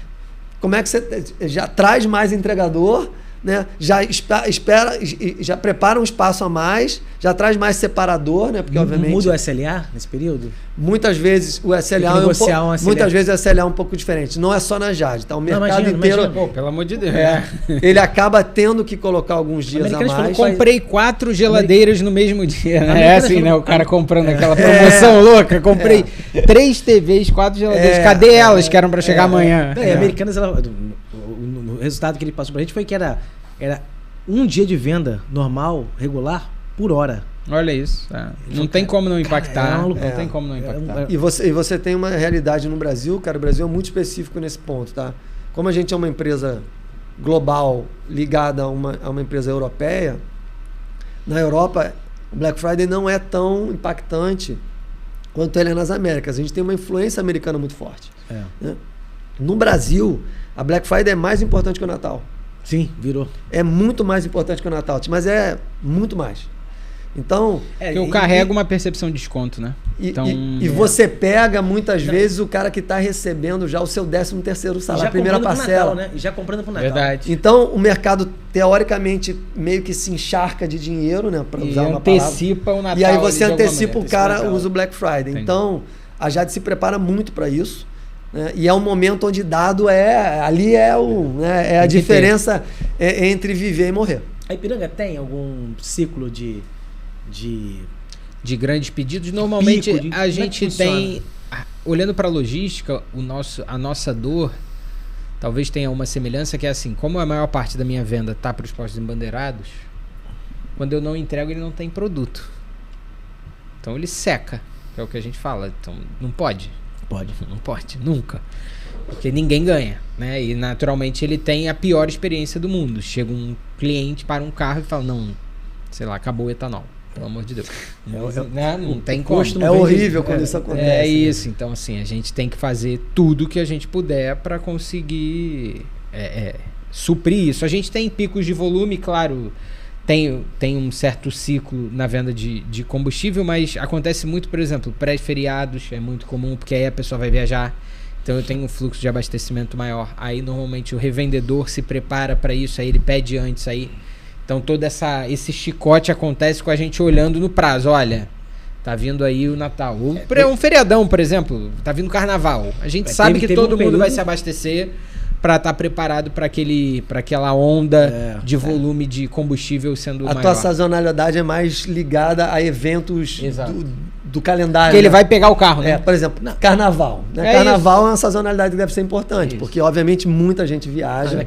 Como é que você já traz mais entregador, né? Já prepara um espaço a mais, já traz mais separador, né? Porque obviamente muda o SLA nesse período? Muitas vezes o SLA é um pouco diferente. Não é só na Jade, tá? O mercado inteiro. Pô, pelo amor de Deus. Ele acaba tendo que colocar alguns dias a mais. Comprei 4 geladeiras no mesmo dia. Né? É assim, né? O cara comprando aquela promoção louca. Comprei 3 TVs, 4 geladeiras. Cadê elas que eram para chegar amanhã? Americanas, o resultado que ele passou pra gente foi que era um dia de venda normal, regular, por hora. Olha isso. Não tem como não impactar. Não tem como não impactar. E você tem uma realidade no Brasil, cara. O Brasil é muito específico nesse ponto, tá? Como a gente é uma empresa global ligada a uma empresa europeia, na Europa, o Black Friday não é tão impactante quanto ele é nas Américas. A gente tem uma influência americana muito forte. Né? No Brasil, a Black Friday é mais importante que o Natal. Sim, virou. É muito mais importante que o Natal, mas é muito mais. Então... eu carrego uma percepção de desconto, né? E você pega, muitas vezes, o cara que está recebendo já o seu 13º salário, a primeira parcela. Natal, né? E já comprando para o Natal. Verdade. Então, o mercado, teoricamente, meio que se encharca de dinheiro, né? Para usar uma palavra. Antecipa o Natal. E aí você antecipa o cara, usa o Black Friday. Entendi. Então, a Jade se prepara muito para isso. Né? E é um momento onde dado ali é a diferença entre viver e morrer. A Ipiranga tem algum ciclo de grandes pedidos? Normalmente a gente tem, olhando para a logística, a nossa dor talvez tenha uma semelhança, que é assim, como a maior parte da minha venda está para os postos embandeirados, quando eu não entrego ele não tem produto, então ele seca, que é o que a gente fala. Então não pode, nunca, porque ninguém ganha, né? E naturalmente ele tem a pior experiência do mundo. Chega um cliente para um carro e fala, não, sei lá, acabou o etanol, pelo amor de Deus. Não tem como. É horrível quando isso acontece. É isso. Né? Então, assim, a gente tem que fazer tudo que a gente puder para conseguir suprir isso. A gente tem picos de volume, claro, tem um certo ciclo na venda de combustível, mas acontece muito, por exemplo, pré-feriados é muito comum, porque aí a pessoa vai viajar. Então eu tenho um fluxo de abastecimento maior. Aí normalmente o revendedor se prepara para isso, aí ele pede antes aí. Então todo esse chicote acontece com a gente olhando no prazo. Olha, tá vindo aí o Natal. Um feriadão, por exemplo, tá vindo o Carnaval. A gente sabe que todo mundo vai se abastecer para estar preparado para aquela onda de volume de combustível sendo maior. A tua sazonalidade é mais ligada a eventos do calendário. Porque ele vai pegar o carro, né? Por exemplo, carnaval. Né? Carnaval é uma sazonalidade que deve ser importante, porque obviamente muita gente viaja.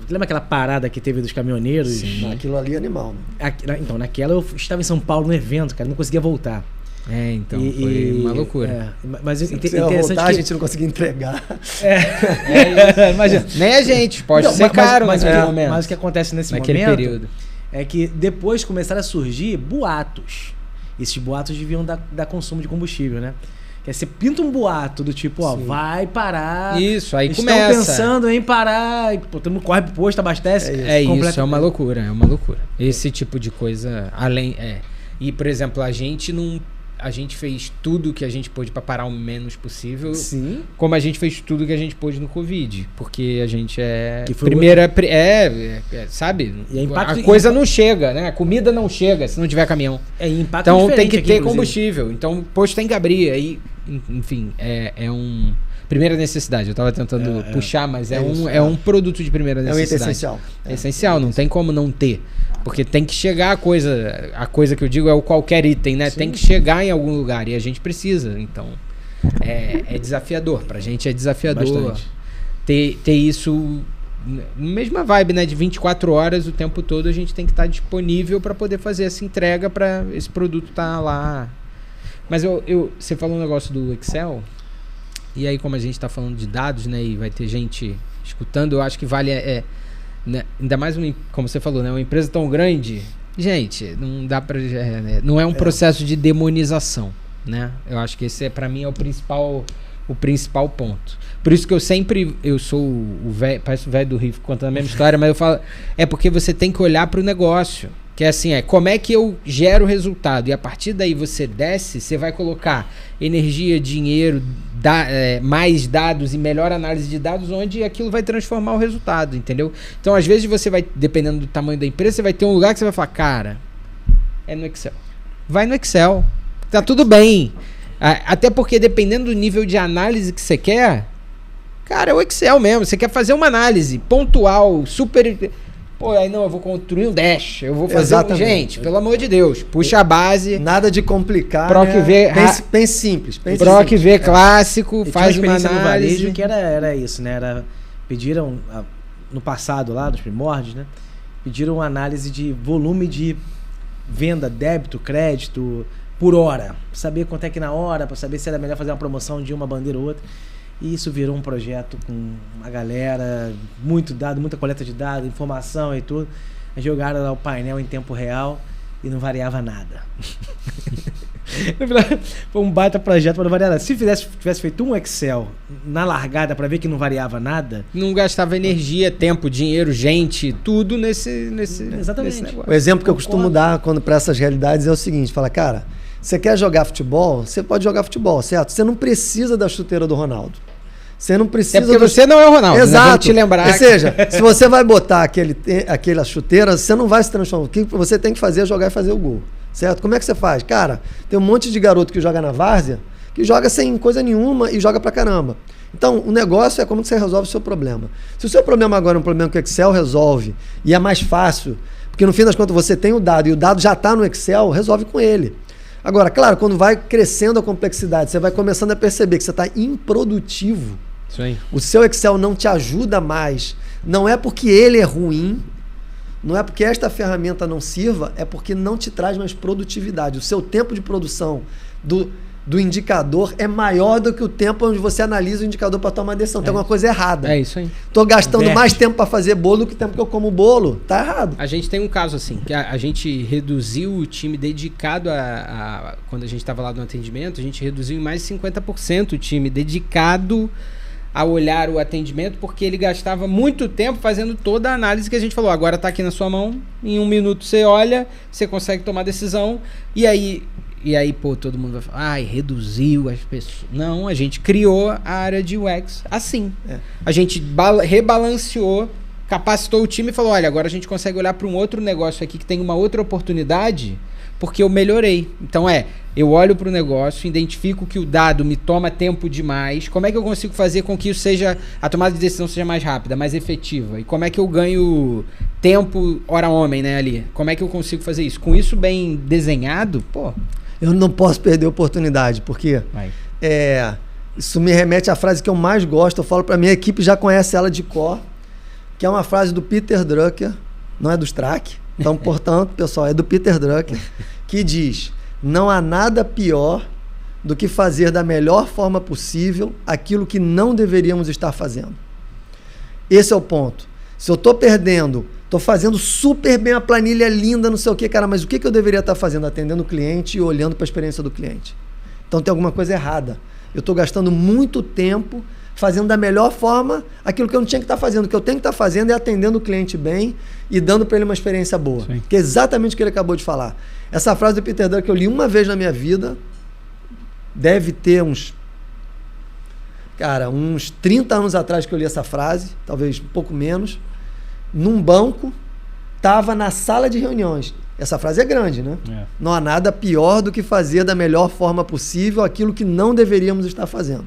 Lembra aquela parada que teve dos caminhoneiros? Sim. Aquilo ali é animal, né? Então, naquela eu estava em São Paulo no evento, cara, não conseguia voltar. Então, foi uma loucura. Mas interessante voltar, a gente não conseguia entregar. Imagina. Nem a gente, pode ser caro naquele momento. Mas o que acontece naquele período é que depois começaram a surgir boatos. Esses boatos deviam dar consumo de combustível, né? Que você pinta um boato do tipo, vai parar. Isso, aí estão começa. Pensando em parar. E, todo mundo corre pro posto, abastece. Isso, é uma loucura, Esse tipo de coisa, E, por exemplo, a gente fez tudo que a gente pôde para parar o menos possível. Sim. Como a gente fez tudo que a gente pôde no Covid. Porque a gente sabe? A coisa não chega, né? A comida não chega se não tiver caminhão. Então tem que ter combustível. Então o posto tem que abrir. Aí, enfim, primeira necessidade. Eu estava tentando puxar, mas é um produto de primeira necessidade. É um essencial. É essencial, não tem como não ter. Porque tem que chegar a coisa que eu digo é o qualquer item, né? Sim. Tem que chegar em algum lugar e a gente precisa. Então, é desafiador. Pra gente é desafiador ter isso na mesma vibe, né? De 24 horas o tempo todo a gente tem que estar disponível para poder fazer essa entrega para esse produto estar lá. Mas você falou um negócio do Excel e aí como a gente tá falando de dados, né? E vai ter gente escutando, eu acho que vale... ainda mais, como você falou, né? Uma empresa tão grande, gente, não dá pra... não é um processo de demonização, né? Eu acho que esse pra mim é o principal ponto. Por isso que eu sou o velho, parece o velho do Rio contando a mesma história, mas eu falo, porque você tem que olhar pro negócio, que é assim, como é que eu gero resultado, e a partir daí você desce, você vai colocar energia, dinheiro, mais dados e melhor análise de dados, onde aquilo vai transformar o resultado, entendeu? Então, às vezes você vai, dependendo do tamanho da empresa, você vai ter um lugar que você vai falar, cara, é no Excel. Vai no Excel, tá tudo bem. Até porque dependendo do nível de análise que você quer, cara, é o Excel mesmo. Você quer fazer uma análise pontual, super... aí não, eu vou construir um dash, eu vou fazer gente, pelo amor de Deus, puxa a base. Nada de complicar, Proc V, bem simples. Proc V clássico, faz uma análise. No varejo que era isso, né? Pediram, no passado lá, nos primórdios, né? Pediram uma análise de volume de venda, débito, crédito, por hora. Pra saber quanto é que na hora, para saber se era melhor fazer uma promoção de uma bandeira ou outra. E isso virou um projeto com uma galera, muito dado, muita coleta de dados, informação e tudo. Jogaram lá o painel em tempo real e não variava nada. Foi um baita projeto para não variar nada. Se tivesse feito um Excel na largada para ver que não variava nada... Não gastava energia, tempo, dinheiro, gente, tudo nesse Exatamente. Nesse negócio. O exemplo que eu costumo dar para essas realidades é o seguinte, fala, cara, você quer jogar futebol? Você pode jogar futebol, certo? Você não precisa da chuteira do Ronaldo. Você não precisa... porque você não é o Ronaldo. Exato. Né? Vou te lembrar. Ou seja, se você vai botar aquela chuteira, você não vai se transformar. O que você tem que fazer é jogar e fazer o gol. Certo? Como é que você faz? Cara, tem um monte de garoto que joga na várzea, que joga sem coisa nenhuma e joga pra caramba. Então, o negócio é como que você resolve o seu problema. Se o seu problema agora é um problema que o Excel resolve e é mais fácil, porque no fim das contas você tem o dado e o dado já está no Excel, resolve com ele. Agora, claro, quando vai crescendo a complexidade, você vai começando a perceber que você está improdutivo. Isso aí. O seu Excel não te ajuda mais. Não é porque ele é ruim, não é porque esta ferramenta não sirva, é porque não te traz mais produtividade. O seu tempo de produção do indicador é maior do que o tempo onde você analisa o indicador para tomar decisão. Tem alguma coisa errada. É isso aí. Estou gastando mais tempo para fazer bolo do que o tempo que eu como bolo. Tá errado. A gente tem um caso assim, que a gente reduziu o time dedicado quando a gente estava lá no atendimento, a gente reduziu em mais de 50% o time dedicado a olhar o atendimento, porque ele gastava muito tempo fazendo toda a análise que a gente falou. Agora está aqui na sua mão, em 1 minuto você olha, você consegue tomar decisão, e aí, todo mundo vai falar, reduziu as pessoas. Não, a gente criou a área de UX assim. A gente rebalanceou, capacitou o time e falou, olha, agora a gente consegue olhar para um outro negócio aqui que tem uma outra oportunidade, porque eu melhorei. Então eu olho para o negócio, identifico que o dado me toma tempo demais, como é que eu consigo fazer com que a tomada de decisão seja mais rápida, mais efetiva? E como é que eu ganho tempo hora homem, né, ali? Como é que eu consigo fazer isso? Com isso bem desenhado, Eu não posso perder a oportunidade, porque isso me remete à frase que eu mais gosto. Eu falo para minha equipe, já conhece ela de cor, que é uma frase do Peter Drucker, não é do Strack. Então, portanto, pessoal, é do Peter Drucker, que diz: não há nada pior do que fazer da melhor forma possível aquilo que não deveríamos estar fazendo. Esse é o ponto. Se eu estou perdendo, estou fazendo super bem a planilha linda, não sei o que, cara, mas o que eu deveria estar fazendo? Atendendo o cliente e olhando para a experiência do cliente. Então tem alguma coisa errada. Eu estou gastando muito tempo fazendo da melhor forma aquilo que eu não tinha que estar fazendo. O que eu tenho que estar fazendo é atendendo o cliente bem e dando para ele uma experiência boa. Sim. Que é exatamente o que ele acabou de falar. Essa frase do Peter Drucker que eu li uma vez na minha vida, deve ter uns 30 anos atrás que eu li essa frase, talvez um pouco menos, num banco, estava na sala de reuniões. Essa frase é grande, né? Não há nada pior do que fazer da melhor forma possível aquilo que não deveríamos estar fazendo.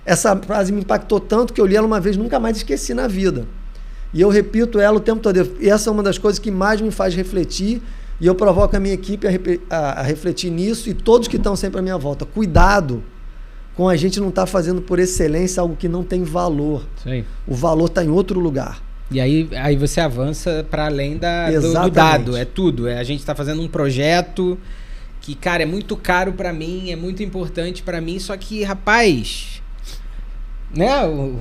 Essa frase me impactou tanto que eu li ela uma vez, nunca mais esqueci na vida. E eu repito ela o tempo todo. E essa é uma das coisas que mais me faz refletir, e eu provoco a minha equipe a refletir nisso, e todos que estão sempre à minha volta. Cuidado com a gente não estar fazendo por excelência algo que não tem valor. Sim. O valor está em outro lugar. E aí você avança para além do dado, é tudo. A gente está fazendo um projeto que, cara, é muito caro para mim, é muito importante para mim, só que, rapaz, né,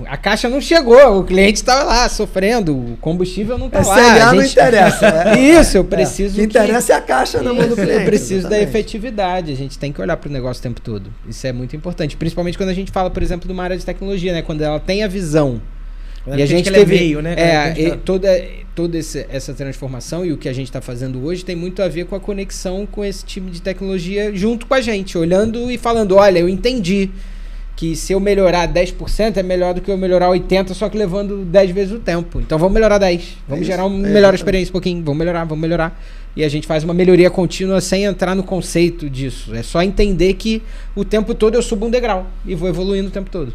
a caixa não chegou, o cliente estava lá sofrendo, o combustível não está lá. Não interessa. Isso, eu preciso... O que interessa é a caixa na mão do cliente. Eu preciso da efetividade, a gente tem que olhar para o negócio o tempo todo. Isso é muito importante, principalmente quando a gente fala, por exemplo, de uma área de tecnologia, né, quando ela tem a visão. E a gente teve meio, né? Toda essa transformação e o que a gente está fazendo hoje tem muito a ver com a conexão com esse time de tecnologia junto com a gente, olhando e falando: olha, eu entendi que se eu melhorar 10% é melhor do que eu melhorar 80%, só que levando 10 vezes o tempo. Então vamos melhorar 10%, vamos gerar uma melhor experiência um pouquinho, vamos melhorar. E a gente faz uma melhoria contínua sem entrar no conceito disso. É só entender que o tempo todo eu subo um degrau e vou evoluindo o tempo todo.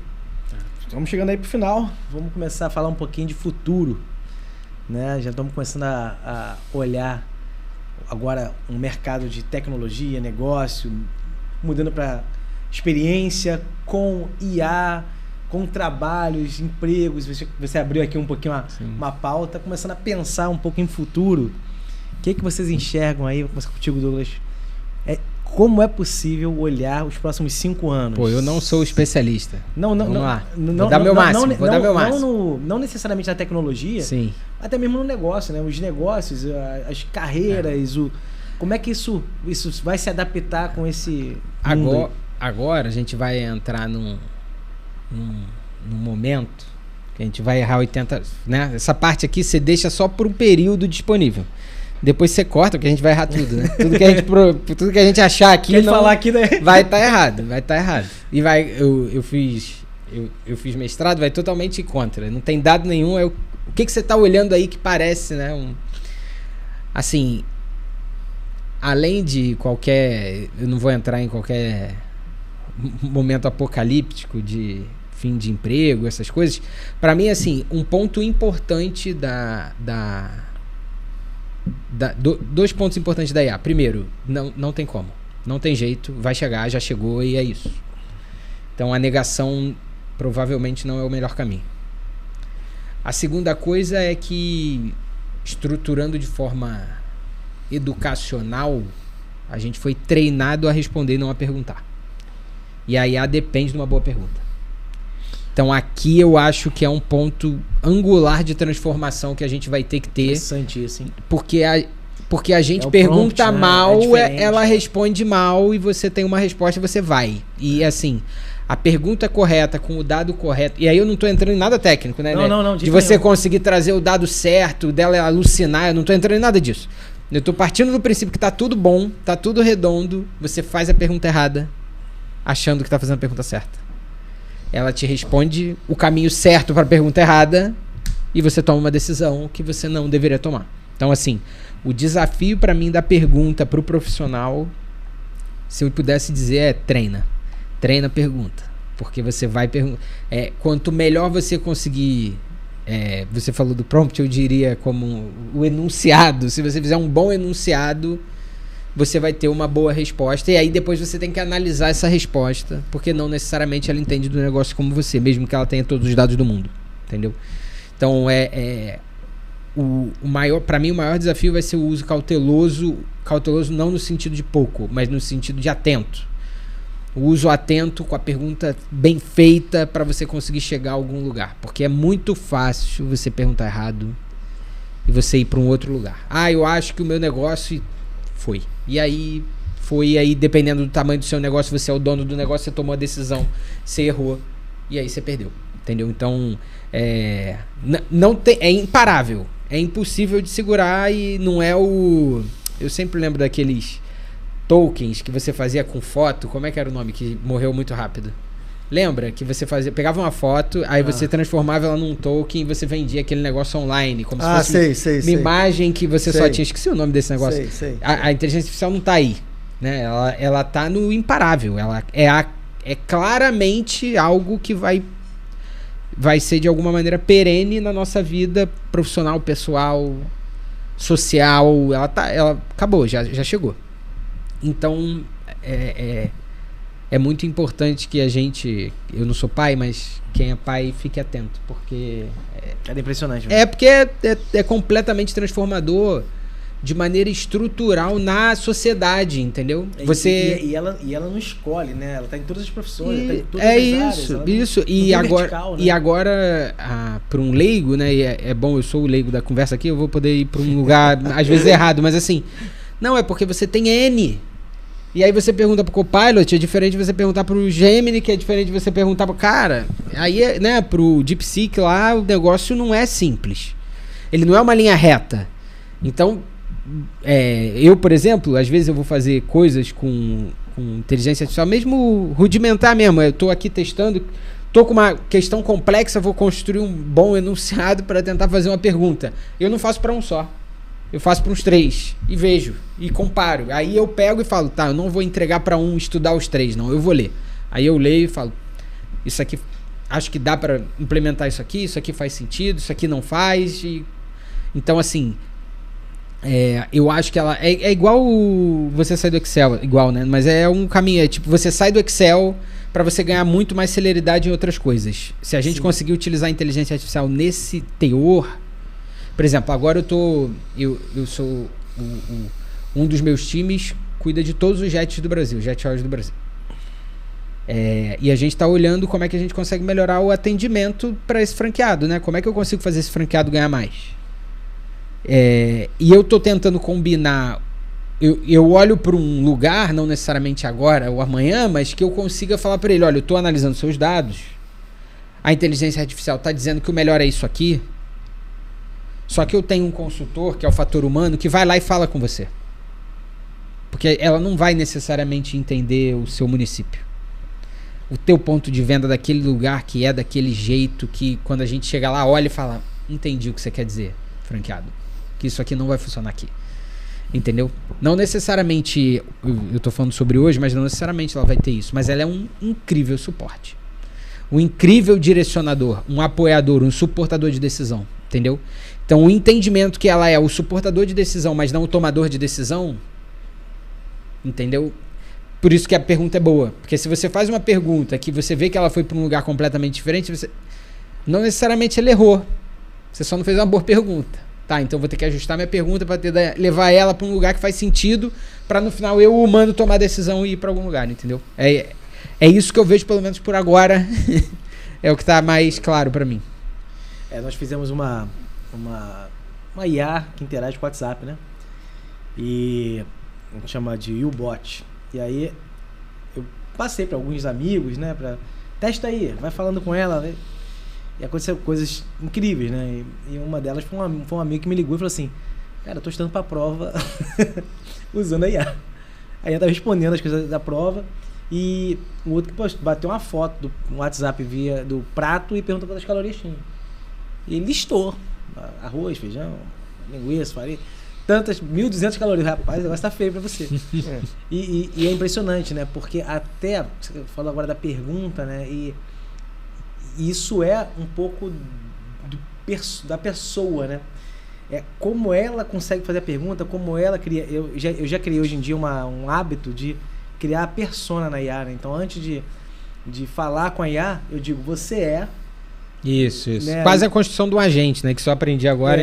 Vamos chegando aí pro final, vamos começar a falar um pouquinho de futuro, né? Já estamos começando a olhar agora um mercado de tecnologia, negócio, mudando para experiência com IA, com trabalhos, empregos. Você abriu aqui um pouquinho uma pauta, começando a pensar um pouco em futuro. O que vocês enxergam aí? Vou começar contigo, Douglas. Como é possível olhar os próximos 5 anos? Pô, eu não sou especialista. Vamos lá. Vou dar meu máximo. Não necessariamente na tecnologia, sim, até mesmo no negócio, né? Os negócios, as carreiras, como é que isso vai se adaptar com esse mundo? Agora a gente vai entrar num momento que a gente vai errar 80, né? Essa parte aqui você deixa só por um período disponível. Depois você corta, porque a gente vai errar tudo, né? Tudo que a gente achar aqui não falar aqui, né? vai estar errado. E eu fiz mestrado, vai totalmente contra. Não tem dado nenhum. O que você está olhando aí que parece, né? Assim, além de qualquer... Eu não vou entrar em qualquer momento apocalíptico de fim de emprego, essas coisas. Para mim, assim, um ponto importante dois pontos importantes da IA. Primeiro, não tem como. Não tem jeito, vai chegar, já chegou e é isso. Então a negação provavelmente não é o melhor caminho. A segunda coisa é que, estruturando de forma educacional, a gente foi treinado a responder e não a perguntar. E a IA depende de uma boa pergunta. Então aqui eu acho que é um ponto angular de transformação que a gente vai ter que ter. Interessante isso, hein? Porque a gente pergunta prompt, mal, né? Ela responde mal e você tem uma resposta e você vai. E assim, a pergunta correta, com o dado correto. E aí eu não tô entrando em nada técnico, né? Não, de você conseguir trazer o dado certo, dela alucinar, eu não tô entrando em nada disso. Eu tô partindo do princípio que tá tudo bom, tá tudo redondo, você faz a pergunta errada, achando que tá fazendo a pergunta certa. Ela te responde o caminho certo para a pergunta errada e você toma uma decisão que você não deveria tomar. Então, assim, o desafio para mim da pergunta para o profissional, se eu pudesse dizer, é treina. Treina a pergunta. Porque você vai perguntar. Quanto melhor você conseguir... você falou do prompt, eu diria como o enunciado. Se você fizer um bom enunciado, você vai ter uma boa resposta. E aí depois você tem que analisar essa resposta, porque não necessariamente ela entende do negócio como você, mesmo que ela tenha todos os dados do mundo, entendeu? Então para mim o maior desafio vai ser o uso cauteloso não no sentido de pouco, mas no sentido de atento. O uso atento com a pergunta bem feita para você conseguir chegar a algum lugar, porque é muito fácil você perguntar errado e você ir para um outro lugar. Eu acho que o meu negócio foi. E aí dependendo do tamanho do seu negócio, você é o dono do negócio, você tomou a decisão, você errou e aí você perdeu, entendeu? Então não tem, é imparável, é impossível de segurar e não é o... Eu sempre lembro daqueles tokens que você fazia com foto. Como é que era o nome? Que morreu muito rápido. Lembra? Que você pegava uma foto, aí você transformava ela num token e você vendia aquele negócio online. Como se fosse uma imagem que você só tinha. Esqueci o nome desse negócio. A inteligência artificial não tá aí, né? Ela tá no imparável. Ela é claramente algo que vai ser de alguma maneira perene na nossa vida profissional, pessoal, social. Ela acabou, já chegou. Então, é muito importante que a gente... Eu não sou pai, mas quem é pai fique atento, porque... É impressionante. Né? Porque é completamente transformador de maneira estrutural na sociedade, entendeu? E ela não escolhe, né? Ela tá em todas as profissões, ela tá em todas as áreas. Isso. E agora, para um leigo, né? E é bom, eu sou o leigo da conversa aqui, eu vou poder ir para um lugar, às vezes errado, mas assim... Não, é porque você tem N. E aí você pergunta pro Copilot, é diferente de você perguntar pro Gemini, que é diferente de você perguntar pro cara. Aí, né, pro DeepSeek lá, o negócio não é simples. Ele não é uma linha reta. Então, eu, por exemplo, às vezes eu vou fazer coisas com inteligência artificial, mesmo rudimentar mesmo. Eu tô aqui testando, tô com uma questão complexa, vou construir um bom enunciado para tentar fazer uma pergunta. Eu não faço para um só. Eu faço para uns 3 e vejo e comparo. Aí eu pego e falo, tá, eu não vou entregar para um estudar os 3, não, eu vou ler. Aí eu leio e falo, isso aqui, acho que dá para implementar isso aqui faz sentido, isso aqui não faz. Então, assim, eu acho que ela é igual você sair do Excel, igual, né? Mas é um caminho, tipo, você sai do Excel para você ganhar muito mais celeridade em outras coisas. Se a gente conseguir utilizar a inteligência artificial nesse teor... Por exemplo, agora eu sou um dos meus times, cuida de todos os jets do Brasil, jet oils do Brasil. E a gente está olhando como é que a gente consegue melhorar o atendimento para esse franqueado, né? Como é que eu consigo fazer esse franqueado ganhar mais? E eu estou tentando combinar... Eu olho para um lugar, não necessariamente agora ou amanhã, mas que eu consiga falar para ele, olha, eu estou analisando seus dados, a inteligência artificial está dizendo que o melhor é isso aqui, só que eu tenho um consultor, que é o fator humano, que vai lá e fala com você. Porque ela não vai necessariamente entender o seu município. O teu ponto de venda daquele lugar, que é daquele jeito, que quando a gente chega lá, olha e fala, entendi o que você quer dizer, franqueado. Que isso aqui não vai funcionar aqui. Entendeu? Não necessariamente, eu tô falando sobre hoje, mas não necessariamente ela vai ter isso. Mas ela é um incrível suporte. Um incrível direcionador, um apoiador, um suportador de decisão. Entendeu? Então, o entendimento que ela é o suportador de decisão, mas não o tomador de decisão, entendeu? Por isso que a pergunta é boa. Porque se você faz uma pergunta que você vê que ela foi para um lugar completamente diferente, não necessariamente ele errou. Você só não fez uma boa pergunta. Tá, então vou ter que ajustar minha pergunta para levar ela para um lugar que faz sentido, para no final eu, o humano, tomar a decisão e ir para algum lugar, entendeu? É isso que eu vejo, pelo menos por agora. É o que está mais claro para mim. Nós fizemos uma IA que interage com o WhatsApp, né? E a gente chama de U-Bot. E aí eu passei para alguns amigos, né? Testa aí, vai falando com ela. Né? E aconteceu coisas incríveis, né? E uma delas foi um amigo que me ligou e falou assim, cara, eu tô estudando pra prova usando a IA. Aí ela tava respondendo as coisas da prova e o outro que bateu uma foto do WhatsApp do prato e perguntou quantas calorias tinha. E ele listou arroz, feijão, linguiça, farinha, tantas, 1.200 calorias. Rapaz, o negócio tá feio pra você. E é impressionante, né? Porque até, você falou agora da pergunta, né? E isso é um pouco da pessoa, né? como ela consegue fazer a pergunta, como ela cria. Eu já criei hoje em dia um hábito de criar a persona na IA, né? Então, antes de falar com a IA, eu digo, você é... Isso. Né? Quase a construção do agente, né? Que só aprendi agora,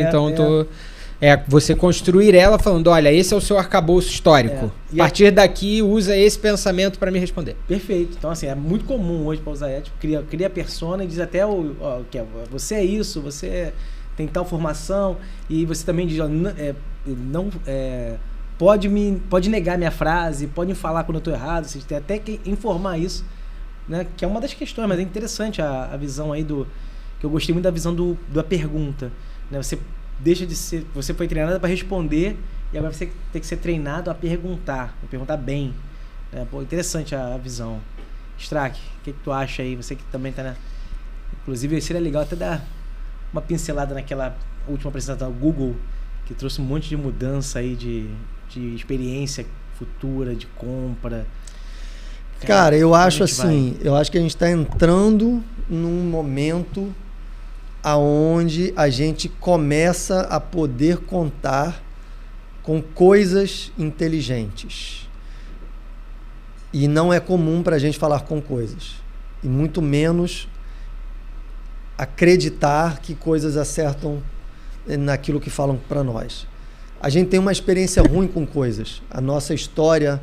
você construir ela falando, olha, esse é o seu arcabouço histórico. A partir daqui, usa esse pensamento para me responder. Perfeito. Então, assim, é muito comum hoje para usar IA, tipo, cria a persona e diz até você é isso, você tem tal formação, e você também diz, pode negar minha frase, pode falar quando eu estou errado, você tem até que informar isso, né? Que é uma das questões, mas é interessante a visão aí que eu gostei muito da visão da pergunta, né? Você deixa de ser, você foi treinado para responder e agora você tem que ser treinado a perguntar bem, né? Pô, interessante a visão. Strack, o que tu acha aí? Você que também tá na... Inclusive seria legal até dar uma pincelada naquela última apresentação do Google, que trouxe um monte de mudança aí de experiência futura, de compra. Cara, eu acho assim, eu acho que a gente está entrando num momento aonde a gente começa a poder contar com coisas inteligentes. E não é comum para a gente falar com coisas. E muito menos acreditar que coisas acertam naquilo que falam para nós. A gente tem uma experiência ruim com coisas. A nossa história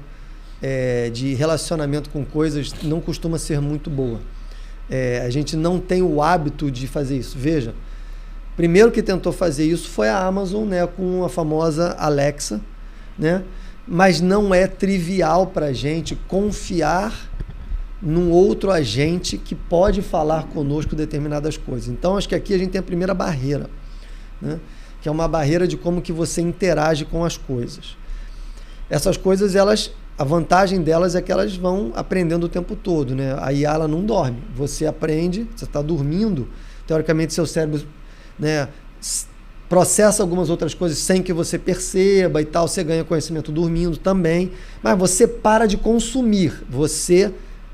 de relacionamento com coisas não costuma ser muito boa. A gente não tem o hábito de fazer isso. Veja, primeiro que tentou fazer isso foi a Amazon, né, com a famosa Alexa, né? Mas não é trivial para a gente confiar num outro agente que pode falar conosco determinadas coisas. Então, acho que aqui a gente tem a primeira barreira, né? Que é uma barreira de como que você interage com as coisas. Essas coisas, a vantagem delas é que elas vão aprendendo o tempo todo, né? A IA, ela não dorme. Você aprende, você está dormindo, teoricamente seu cérebro, né, processa algumas outras coisas sem que você perceba e tal, você ganha conhecimento dormindo também, mas você para de consumir, você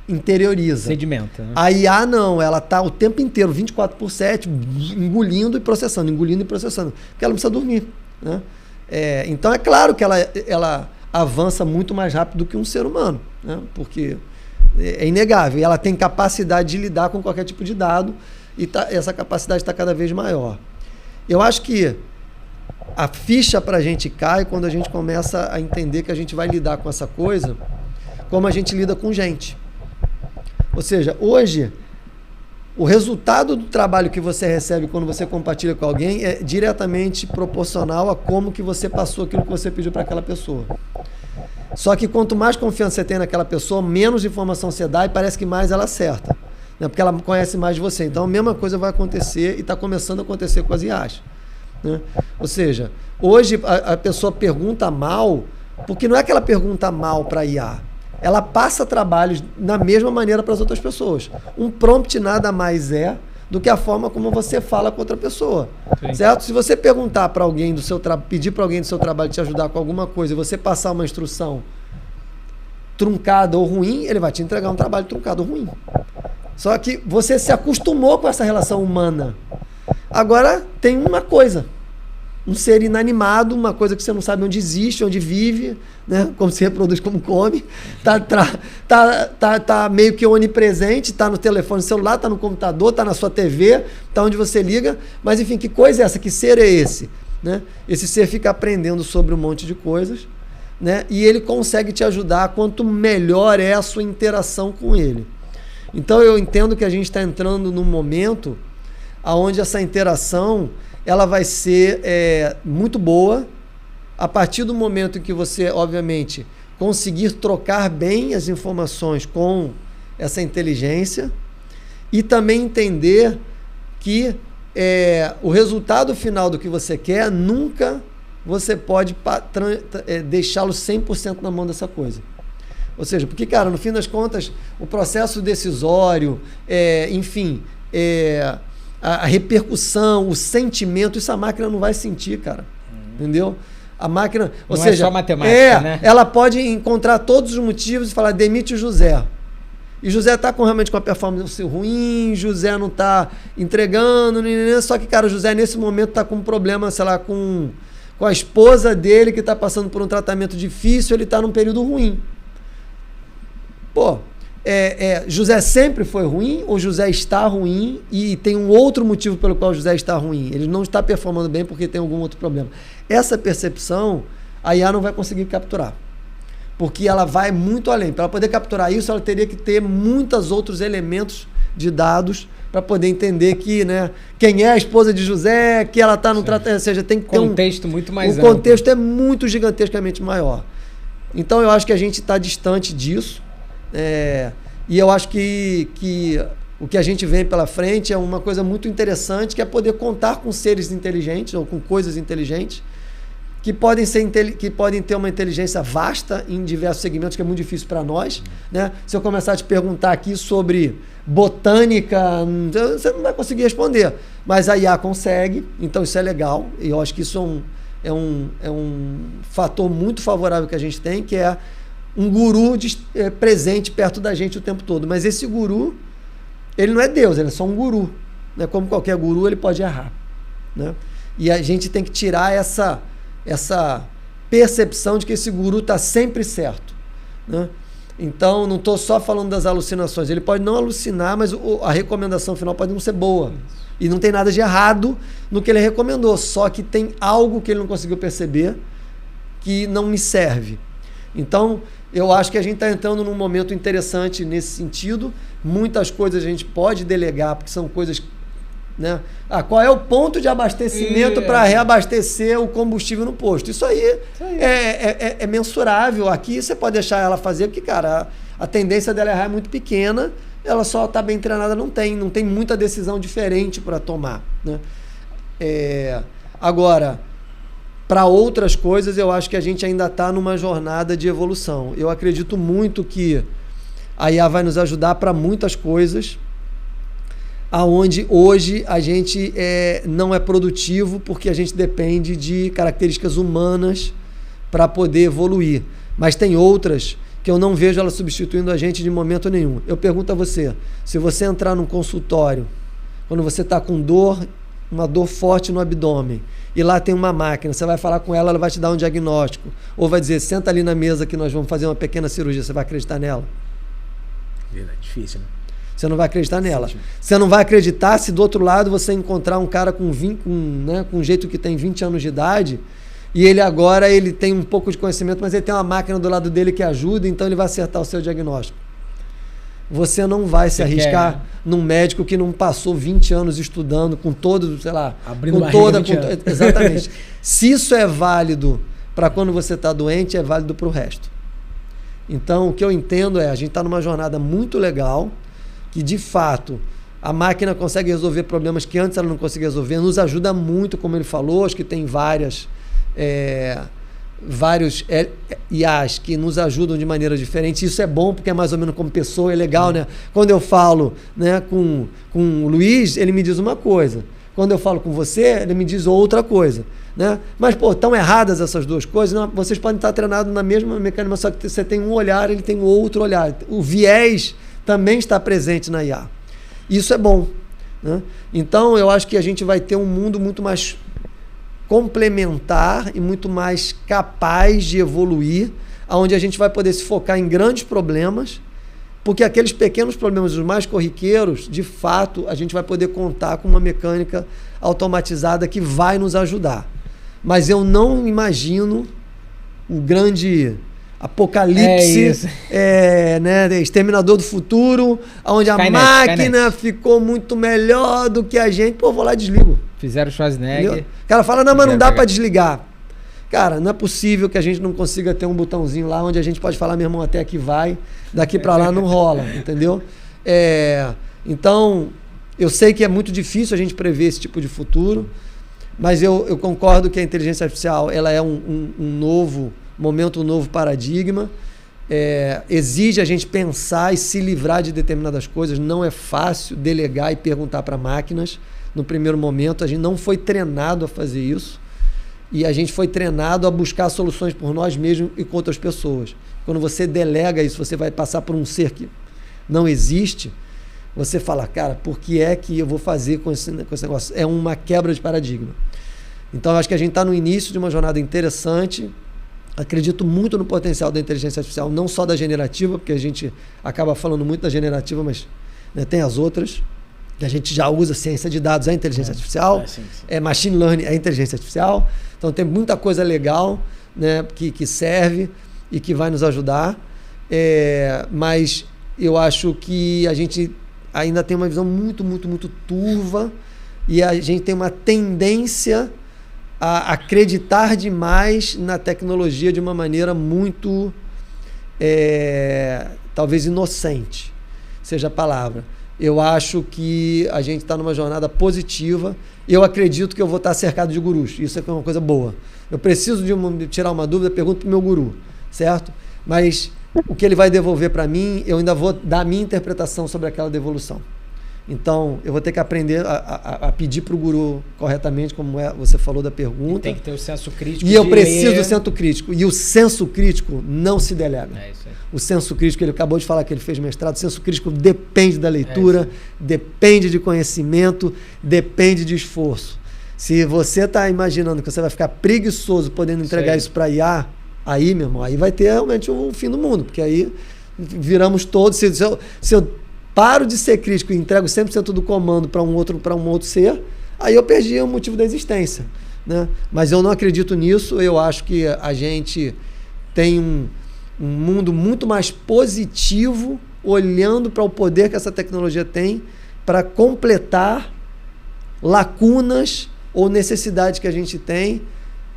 interioriza. Sedimenta, né? A IA não, ela está o tempo inteiro, 24/7, engolindo e processando, porque ela não precisa dormir, né? Então é claro que ela avança muito mais rápido do que um ser humano, né? Porque é inegável, ela tem capacidade de lidar com qualquer tipo de dado e essa capacidade está cada vez maior. Eu acho que a ficha para a gente cai quando a gente começa a entender que a gente vai lidar com essa coisa como a gente lida com gente. Ou seja, hoje, o resultado do trabalho que você recebe quando você compartilha com alguém é diretamente proporcional a como que você passou aquilo que você pediu para aquela pessoa. Só que quanto mais confiança você tem naquela pessoa, menos informação você dá e parece que mais ela acerta, né? Porque ela conhece mais de você. Então a mesma coisa vai acontecer e está começando a acontecer com as IAs, né? Ou seja, hoje a pessoa pergunta mal, porque não é que ela pergunta mal para a IA, ela passa trabalhos da mesma maneira para as outras pessoas. Um prompt nada mais é do que a forma como você fala com outra pessoa. Sim. Certo? Se você perguntar para alguém pedir para alguém do seu trabalho te ajudar com alguma coisa e você passar uma instrução truncada ou ruim, ele vai te entregar um trabalho truncado ou ruim. Só que você se acostumou com essa relação humana. Agora tem uma coisa, um ser inanimado, uma coisa que você não sabe onde existe, onde vive, né? Como se reproduz, como come, tá meio que onipresente, tá no telefone celular, tá no computador, tá na sua TV, tá onde você liga, mas enfim, que coisa é essa? Que ser é esse? Né? Esse ser fica aprendendo sobre um monte de coisas, né? E ele consegue te ajudar quanto melhor é a sua interação com ele. Então eu entendo que a gente está entrando num momento onde essa interação ela vai ser muito boa a partir do momento em que você, obviamente, conseguir trocar bem as informações com essa inteligência e também entender que o resultado final do que você quer, nunca você pode deixá-lo 100% na mão dessa coisa. Ou seja, porque, cara, no fim das contas, o processo decisório, enfim, a repercussão, o sentimento, isso a máquina não vai sentir, cara. Entendeu? A máquina... Ou seja, é só matemática, né? Ela pode encontrar todos os motivos e falar, demite o José. E José tá realmente com a performance ruim, José não tá entregando, só que, cara, o José nesse momento tá com um problema, sei lá, com a esposa dele que tá passando por um tratamento difícil, ele tá num período ruim. Pô, José sempre foi ruim ou José está ruim e tem um outro motivo pelo qual José está ruim? Ele não está performando bem porque tem algum outro problema. Essa percepção a IA não vai conseguir capturar, porque ela vai muito além. Para ela poder capturar isso, ela teria que ter muitos outros elementos de dados para poder entender que, né, quem é a esposa de José, que ela está no tratamento, ou seja, tem que ter contexto muito mais amplo. O contexto é muito gigantescamente maior. Então eu acho que a gente está distante disso. E eu acho que o que a gente vem pela frente é uma coisa muito interessante, que é poder contar com seres inteligentes ou com coisas inteligentes que podem ter uma inteligência vasta em diversos segmentos, que é muito difícil para nós, né? Se eu começar a te perguntar aqui sobre botânica, você não vai conseguir responder, mas a IA consegue, então isso é legal, e eu acho que isso é um fator muito favorável que a gente tem, que é um guru presente perto da gente o tempo todo. Mas esse guru, ele não é Deus, ele é só um guru, né? Como qualquer guru, ele pode errar, né? E a gente tem que tirar essa percepção de que esse guru está sempre certo, né? Então, não estou só falando das alucinações. Ele pode não alucinar, mas a recomendação final pode não ser boa. E não tem nada de errado no que ele recomendou, só que tem algo que ele não conseguiu perceber que não me serve. Então, eu acho que a gente está entrando num momento interessante nesse sentido. Muitas coisas a gente pode delegar, porque são coisas, né? Qual é o ponto de abastecimento para reabastecer o combustível no posto? Isso aí é mensurável. Aqui você pode deixar ela fazer, porque, cara, a tendência dela errar é muito pequena, ela só está bem treinada, não tem muita decisão diferente para tomar, né? Agora, para outras coisas, eu acho que a gente ainda está numa jornada de evolução. Eu acredito muito que a IA vai nos ajudar para muitas coisas, aonde hoje a gente não é produtivo, porque a gente depende de características humanas para poder evoluir. Mas tem outras que eu não vejo ela substituindo a gente de momento nenhum. Eu pergunto a você, se você entrar num consultório, quando você está com uma dor forte no abdômen, e lá tem uma máquina, você vai falar com ela, ela vai te dar um diagnóstico, ou vai dizer, senta ali na mesa que nós vamos fazer uma pequena cirurgia, você vai acreditar nela? Verdade, difícil, né? Você não vai acreditar nela. Você não vai acreditar se do outro lado você encontrar um cara com um jeito que tem 20 anos de idade, e ele tem um pouco de conhecimento, mas ele tem uma máquina do lado dele que ajuda, então ele vai acertar o seu diagnóstico. Você não vai se arriscar num médico que não passou 20 anos estudando com todo, sei lá, abrindo exatamente. Se isso é válido para quando você está doente, é válido para o resto. Então, o que eu entendo a gente está numa jornada muito legal, que de fato a máquina consegue resolver problemas que antes ela não conseguia resolver, nos ajuda muito, como ele falou, acho que tem vários IAs que nos ajudam de maneira diferente. Isso é bom porque é mais ou menos como pessoa, é legal, né? Quando eu falo, né, com o Luiz, ele me diz uma coisa. Quando eu falo com você, ele me diz outra coisa, né? Mas, estão erradas essas duas coisas? Não, vocês podem estar treinados na mesma mecânica, só que você tem um olhar, ele tem outro olhar. O viés também está presente na IA. Isso é bom, né? Então, eu acho que a gente vai ter um mundo muito mais complementar e muito mais capaz de evoluir, onde a gente vai poder se focar em grandes problemas, porque aqueles pequenos problemas, os mais corriqueiros, de fato, a gente vai poder contar com uma mecânica automatizada que vai nos ajudar. Mas eu não imagino o grande apocalipse, né, Exterminador do Futuro, onde a máquina ficou muito melhor do que a gente. Vou lá e desligo. Fizeram Schwarzenegger. Entendeu? O cara fala, não, mas não dá para desligar. Cara, não é possível que a gente não consiga ter um botãozinho lá onde a gente pode falar, meu irmão, até aqui vai, daqui para lá não rola, entendeu? Então, eu sei que é muito difícil a gente prever esse tipo de futuro, mas eu concordo que a inteligência artificial ela é um novo momento, um novo paradigma. Exige a gente pensar e se livrar de determinadas coisas. Não é fácil delegar e perguntar para máquinas. No primeiro momento, a gente não foi treinado a fazer isso. E a gente foi treinado a buscar soluções por nós mesmos e com outras pessoas. Quando você delega isso, você vai passar por um ser que não existe, você fala, cara, por que é que eu vou fazer com esse negócio? É uma quebra de paradigma. Então, eu acho que a gente está no início de uma jornada interessante. Acredito muito no potencial da inteligência artificial, não só da generativa, porque a gente acaba falando muito da generativa, mas né, tem as outras, que a gente já usa. Ciência de dados é inteligência artificial, sim. Machine Learning é inteligência artificial. Então tem muita coisa legal, né, que serve e que vai nos ajudar. Mas eu acho que a gente ainda tem uma visão muito, muito, muito turva, e a gente tem uma tendência a acreditar demais na tecnologia de uma maneira muito, talvez inocente, seja a palavra. Eu acho que a gente está numa jornada positiva, e eu acredito que eu vou estar cercado de gurus. Isso é uma coisa boa. Eu preciso de tirar uma dúvida, pergunto para o meu guru, certo? Mas o que ele vai devolver para mim, eu ainda vou dar a minha interpretação sobre aquela devolução. Então, eu vou ter que aprender a pedir para o guru corretamente, como você falou da pergunta. E tem que ter o senso crítico. E eu preciso do senso crítico. E o senso crítico não se delega. É isso aí. O senso crítico, ele acabou de falar que ele fez mestrado, o senso crítico depende da leitura, depende de conhecimento, depende de esforço. Se você está imaginando que você vai ficar preguiçoso podendo entregar isso para IA, aí, meu irmão, aí vai ter realmente o fim do mundo, porque aí viramos todos. Se eu paro de ser crítico e entrego 100% do comando para um outro ser, aí eu perdi o motivo da existência, né? Mas eu não acredito nisso. Eu acho que a gente tem um mundo muito mais positivo, olhando para o poder que essa tecnologia tem para completar lacunas ou necessidades que a gente tem,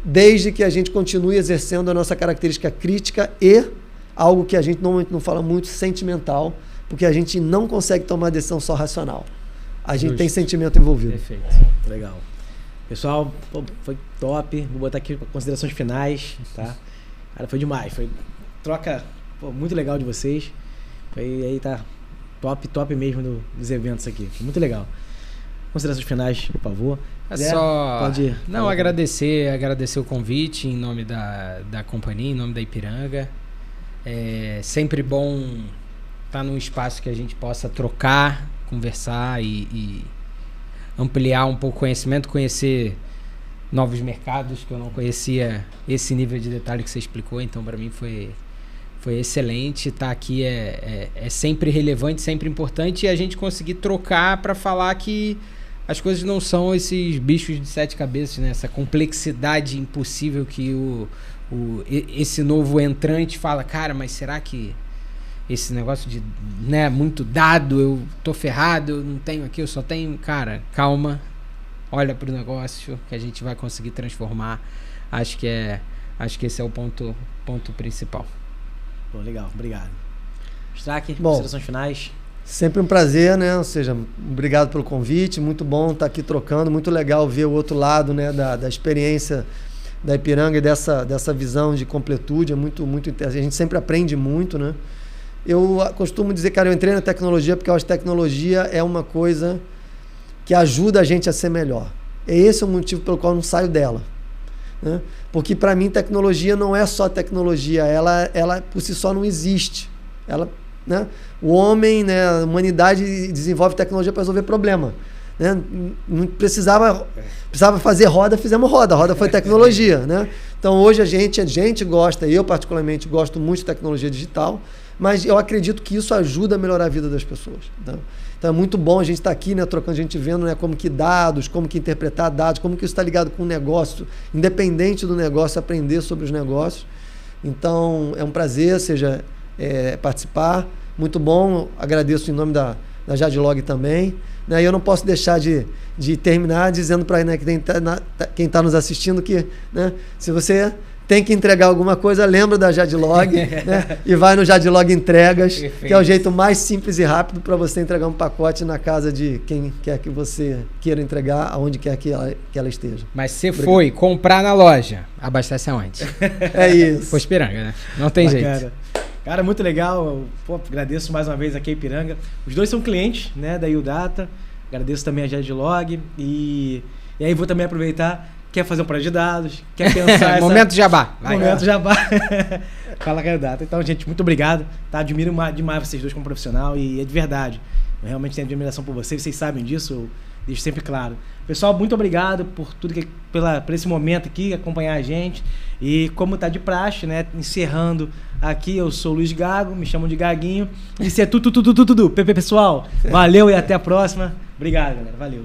desde que a gente continue exercendo a nossa característica crítica e algo que a gente normalmente não fala muito, sentimental, porque a gente não consegue tomar decisão só racional. A gente tem sentimento envolvido. Perfeito. Legal. Pessoal, foi top. Vou botar aqui considerações finais, tá? Cara, foi demais. Foi troca muito legal de vocês. Aí tá top mesmo dos eventos aqui. Foi muito legal. Considerações finais, por favor. Pode agradecer o convite em nome da companhia, em nome da Ipiranga. É sempre bom estar num espaço que a gente possa trocar, conversar e ampliar um pouco o conhecimento, conhecer novos mercados que eu não conhecia, esse nível de detalhe que você explicou. Então, para mim foi excelente. Estar aqui é sempre relevante, sempre importante, e a gente conseguir trocar para falar que as coisas não são esses bichos de 7 cabeças, né? Essa complexidade impossível que esse novo entrante fala, cara, mas será que esse negócio de, né, muito dado, eu tô ferrado, eu não tenho aqui, eu só tenho... Cara, calma, olha pro negócio que a gente vai conseguir transformar. Acho que esse é o ponto principal. Pô, legal, obrigado. Strack, considerações finais. Sempre um prazer, né? Ou seja, obrigado pelo convite, muito bom estar aqui trocando, muito legal ver o outro lado, né, da experiência da Ipiranga e dessa visão de completude. É muito interessante. A gente sempre aprende muito, né? Eu costumo dizer, cara, eu entrei na tecnologia porque eu acho que tecnologia é uma coisa que ajuda a gente a ser melhor. Esse é o motivo pelo qual eu não saio dela, né? Porque para mim tecnologia não é só tecnologia, ela por si só não existe. Né? O homem, né, a humanidade desenvolve tecnologia para resolver problema, né? Não precisava fazer roda, fizemos roda. A roda foi tecnologia, né? Então hoje a gente gosta, eu particularmente gosto muito de tecnologia digital, mas eu acredito que isso ajuda a melhorar a vida das pessoas, tá? Então é muito bom a gente estar aqui, né, trocando, a gente vendo, né, como que dados, como que interpretar dados, como que isso está ligado com o negócio, independente do negócio, aprender sobre os negócios. Então é um prazer, participar, muito bom. Agradeço em nome da Jadlog também, né? E eu não posso deixar de terminar dizendo para, né, quem está nos assistindo que, né, se você tem que entregar alguma coisa, lembra da Jadlog, né? E vai no Jadlog Entregas, Perfeito. Que é o jeito mais simples e rápido para você entregar um pacote na casa de quem quer que você queira entregar, aonde quer que ela esteja. Mas se foi comprar na loja, abastece aonde? É isso. Foi Ipiranga, né? Não tem jeito. Cara, muito legal. Pô, agradeço mais uma vez aqui a Ipiranga. Os dois são clientes, né, da Ildata. Agradeço também a Jadlog. E aí vou também aproveitar. Quer fazer um projeto de dados, quer pensar... Momento Jabá. Momento Jabá. Fala Caio Data. Então, gente, muito obrigado. Tá? Admiro demais vocês dois como profissional e é de verdade. Eu realmente tenho admiração por vocês sabem disso, eu deixo sempre claro. Pessoal, muito obrigado por tudo por esse momento aqui, acompanhar a gente. E como tá de praxe, né? Encerrando aqui, eu sou o Luiz Gago, me chamam de Gaguinho. Isso é tudo. Pessoal, valeu e até a próxima. Obrigado, galera. Valeu.